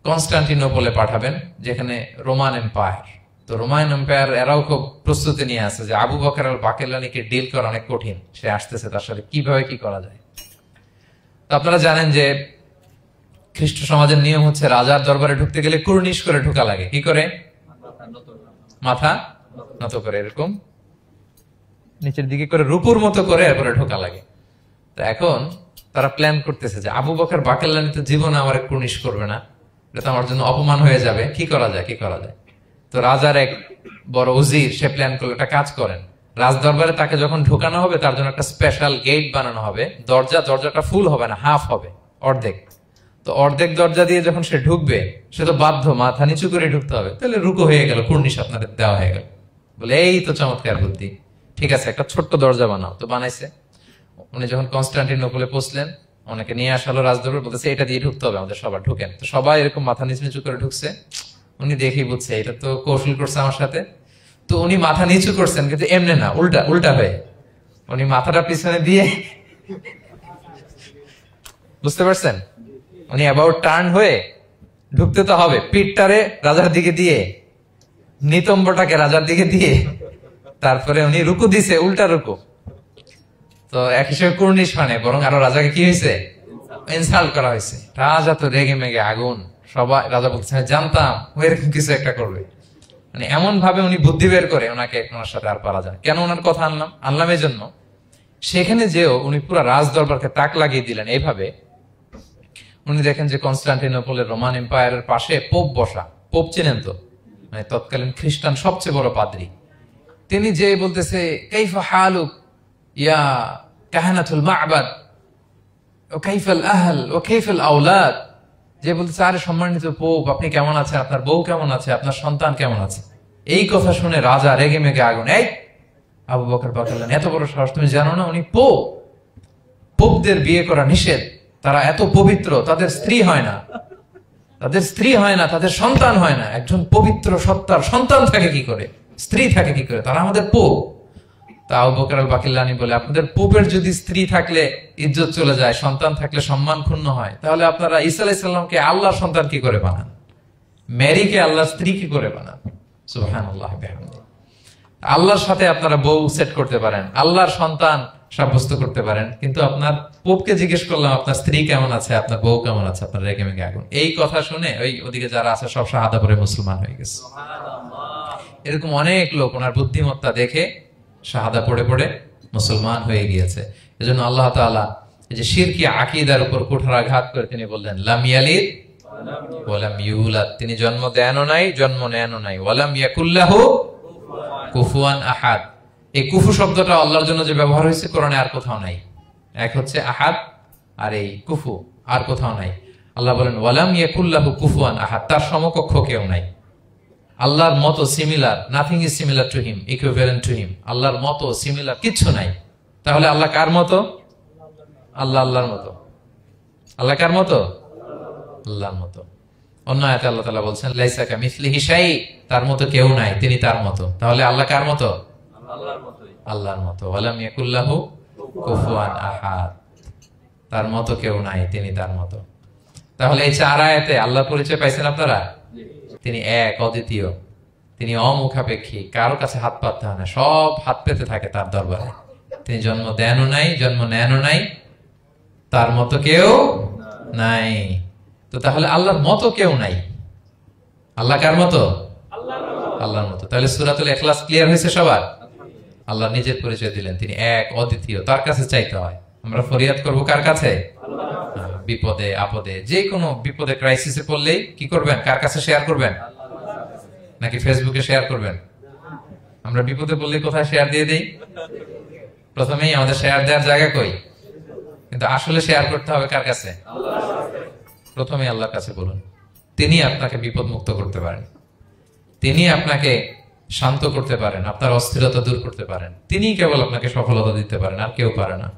কনস্টান্টিনোপলে পাঠাবেন, যেখানে রোমান এম্পায়ার। তো রোমান এম্পায়ার এরাও খুব প্রস্তুতি নিয়ে আছে যে আবু বকর আল বাকিল্লানিকে ডিল করা অনেক কঠিন, সে আসতেছে, তার সাথে কিভাবে কি করা যায়। তো আপনারা জানেন যে খ্রিস্ট সমাজের নিয়ম হচ্ছে রাজার দরবারে ঢুকতে গেলে কুর্নিশ করে ঢোকা লাগে। কি করে? মাথা নত করে, এরকম নিচের দিকে করে রূপুর মতো করে এরপরে ঢোকা লাগে। তো এখন তারা প্ল্যান করতেছে যে আবু বকর বাকেল্লানি তো জীবনে আমার কুর্নিশ করবে না, এটা তো আমার জন্য অপমান হয়ে যাবে, কি করা যায় কি করা যায়। তো রাজার এক বড় উজির সে প্ল্যান করলো, একটা কাজ করেন, রাজ দরবারে তাকে যখন ঢোকানো হবে তার জন্য একটা স্পেশাল গেট বানানো হবে, দরজাটা ফুল হবে না, হাফ হবে, অর্ধেক। তো অর্ধেক দরজা দিয়ে যখন সে ঢুকবে, সে তো বাধ্য মাথা নিচু করে ঢুকতে হবে, তাহলে রুকু হয়ে গেল, কুর্নিশ আপনাদের দেওয়া হয়ে গেল। বলে এই তো চমৎকার বুদ্ধি, ঠিক আছে একটা ছোট্ট দরজা বানাও। তো বানাইছে। উনি যখন কনস্টান্টিনোপলে পৌঁছলেন, ওনাকে নিয়ে আসালো রাজদরবার, বলতেছে এটা দিয়ে ঢুকতে হবে আমাদের, সবার ঢুকেন। তো সবাই এরকম মাথা নিচু নিচু করে ঢুকছে। উনি দেখেই বুঝছে এটা তো কৌশল করছে আমার সাথে। তো উনি মাথা নিচু করছেন, কিন্তু এমনি না, উল্টা উল্টা হয়ে উনি মাথাটা পিছনে দিয়ে, বুঝতে পারছেন, উনি অ্যাবাউট টার্ন হয়ে ঢুকতে তো হবে, পিঠটারে রাজার দিকে দিয়ে, নিতম্বটাকে রাজার দিকে দিয়ে, তারপরে উনি রুকু দিছে, উল্টা রুকু। তো এক হিসেবে কুর্নিশ মানে, বরং আরো রাজাকে কি হয়েছে, ইনসাল্ট করা হয়েছে। রাজা তো রেগে মেগে আগুন। সবাই, রাজা বলছে জানতাম ও এরকম কিছু একটা করবে। মানে এমন ভাবে উনি বুদ্ধি বের করে ওনাকে, ওনার সাথে আর পারা যায়। কেন ওনার কথা আনলাম এই জন্য, সেখানে যেও উনি পুরো রাজ দরবারকে তাক লাগিয়ে দিলেন এইভাবে। উনি দেখেন যে কনস্টান্টিনোপলের রোমান এম্পায়ারের পাশে পোপ বসা, পোপ চেনেন তো, মানে তৎকালীন খ্রিস্টান সবচেয়ে বড় পাদ্রী। তিনি যে বলতেছে কাইফা হালুক ইয়া কাহানাতুল মা'বাদ ও কাইফাল আহল ও কাইফাল আওলাদ, যে বলতেছে আরে সম্মানিত পোপ আপনি কেমন আছেন, আপনার বউ কেমন আছে, আপনার সন্তান কেমন আছে। এই কথা শুনে রাজা রেগে মেগে আগুন। এই আবু বকর বাকেল্লানি এত বড় সাহস, তুমি জানো না উনি পোপ? পোপদের বিয়ে করা নিষেধ, তারা এত পবিত্র, তাদের স্ত্রী হয় না, তাদের সন্তান হয় না। একজন পবিত্র সত্তার সন্তান থাকে কি করে, স্ত্রী থাকে কি করে, তারা আমাদের পোপ। তা আবু বকর আল বাকিল্লানি বলে, আপনাদের পোপের যদি স্ত্রী থাকলে ইজ্জত চলে যায়, সন্তান থাকলে সম্মান ক্ষুণ্ণ হয়, তাহলে আপনারা ঈসা আলাইহিস সালামকে আল্লাহর সন্তান কি করে বানান, মেরিকে আল্লাহর স্ত্রী কি করে বানান। সুবহানাল্লাহ বিহামদিহি। আল্লাহর সাথে আপনারা বউ সেট করতে পারেন, আল্লাহর সন্তান সাব্যস্ত করতে পারেন, কিন্তু আপনার পোপকে জিজ্ঞেস করলাম আপনার স্ত্রী কেমন আছে, আপনার বউ কেমন আছে, আপনার রেগে মেগে আগুন। এই কথা শুনে ওই ওদিকে যারা আছে সব শাহাদা পড়ে মুসলমান হয়ে গেছে। এরকম অনেক লোক ওনার বুদ্ধিমত্তা দেখে শাহাদা পড়ে পড়ে মুসলমান হয়ে গিয়েছে। এজন্য আল্লাহ তাআলা এই যে শিরকি আকীদার উপর কুঠারাঘাত করে তিনি বললেন লাম ইয়ালিদ ওয়া লাম ইউলাদ, তিনি জন্ম দেনও নাই, জন্ম নেনও নাই। ওয়া লাম ইয়াকুল্লাহু কুফুয়ান আহাদ, এই কুফু শব্দটা আল্লাহর জন্য যে ব্যবহার হয়েছে কোরআনে আর কোথাও নাই। এক হচ্ছে আহাদ, আর এই কুফু আর কোথাও নাই। আল্লাহ বলেন ওয়ালাম ইয়াকুল্লাহু কুফুয়ান আহাদ, তার সমকক্ষ কেউ নাই। আল্লাহর মতো similar, nothing is similar to him, equivalent to him. আল্লাহর মতো সিমিলার কিচ্ছু নাই। তাহলে আল্লাহ কার মতো? আল্লাহর মতো। আল্লাহ কার মতো? আল্লাহর মতো। অন্য আয়াতে আল্লাহ তাআলা বলছেন লাইসা কামিসলিহি শাই, তার মতো কেউ নাই, তিনি তার মতো। তাহলে আল্লাহ কার মতো? আল্লাহর মতো। ওয়ালাম ইয়াকুল্লাহু কুফুয়ান আহাদ, তার মতো কেউ নাই, তিনি তার মতো। তাহলে এই চার আয়াতে আল্লাহর পরিচয় পাইছেন আপনারা? তিনি এক, অদ্বিতীয়, তিনি অমুখাপেক্ষী, কারো কাছে হাত পাততে হয় না, সব হাত পেতে থাকে তার দরবারে। তিনি জন্ম দেনও নাই, জন্ম নেনও নাই, তার মতো কেউ নাই। তো তাহলে আল্লাহর মতো কেউ নাই। আল্লাহ কার মতো? আল্লাহর মতো। তাহলে সূরাতুল ইখলাস ক্লিয়ার হয়েছে সবার? আল্লাহ নিজের পরিচয় দিলেন, তিনি এক, অদ্বিতীয়, তার কাছে চাইতে হয়। আমরা ফরিয়াদ করব কার কাছে? বিপদে আপদে, যে কোনো বিপদে ক্রাইসিসে পড়লেই কি করবেন? কার কাছে শেয়ার করবেন? নাকি ফেসবুকে শেয়ার করবেন? আমরা বিপদে পড়লে কোথায় শেয়ার দিয়ে দেই? প্রথমেই আমাদের শেয়ার দেওয়ার জায়গা কই? কিন্তু আসলে শেয়ার করতে হবে কার কাছে? প্রথমে আল্লাহর কাছে বলুন। তিনি আপনাকে বিপদ মুক্ত করতে পারেন, তিনি আপনাকে শান্ত করতে পারেন, আপনার অস্থিরতা দূর করতে পারেন, তিনি কেবল আপনাকে সফলতা দিতে পারেন, আর কেউ পারে না।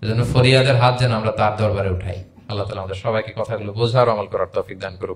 এজন্য ফরিয়াদের হাত যেন আমরা তার দরবারে উঠাই। আল্লাহ তাআলা আমাদের সবাইকে কথাগুলো বোঝার, আমল করার তৌফিক দান করুক।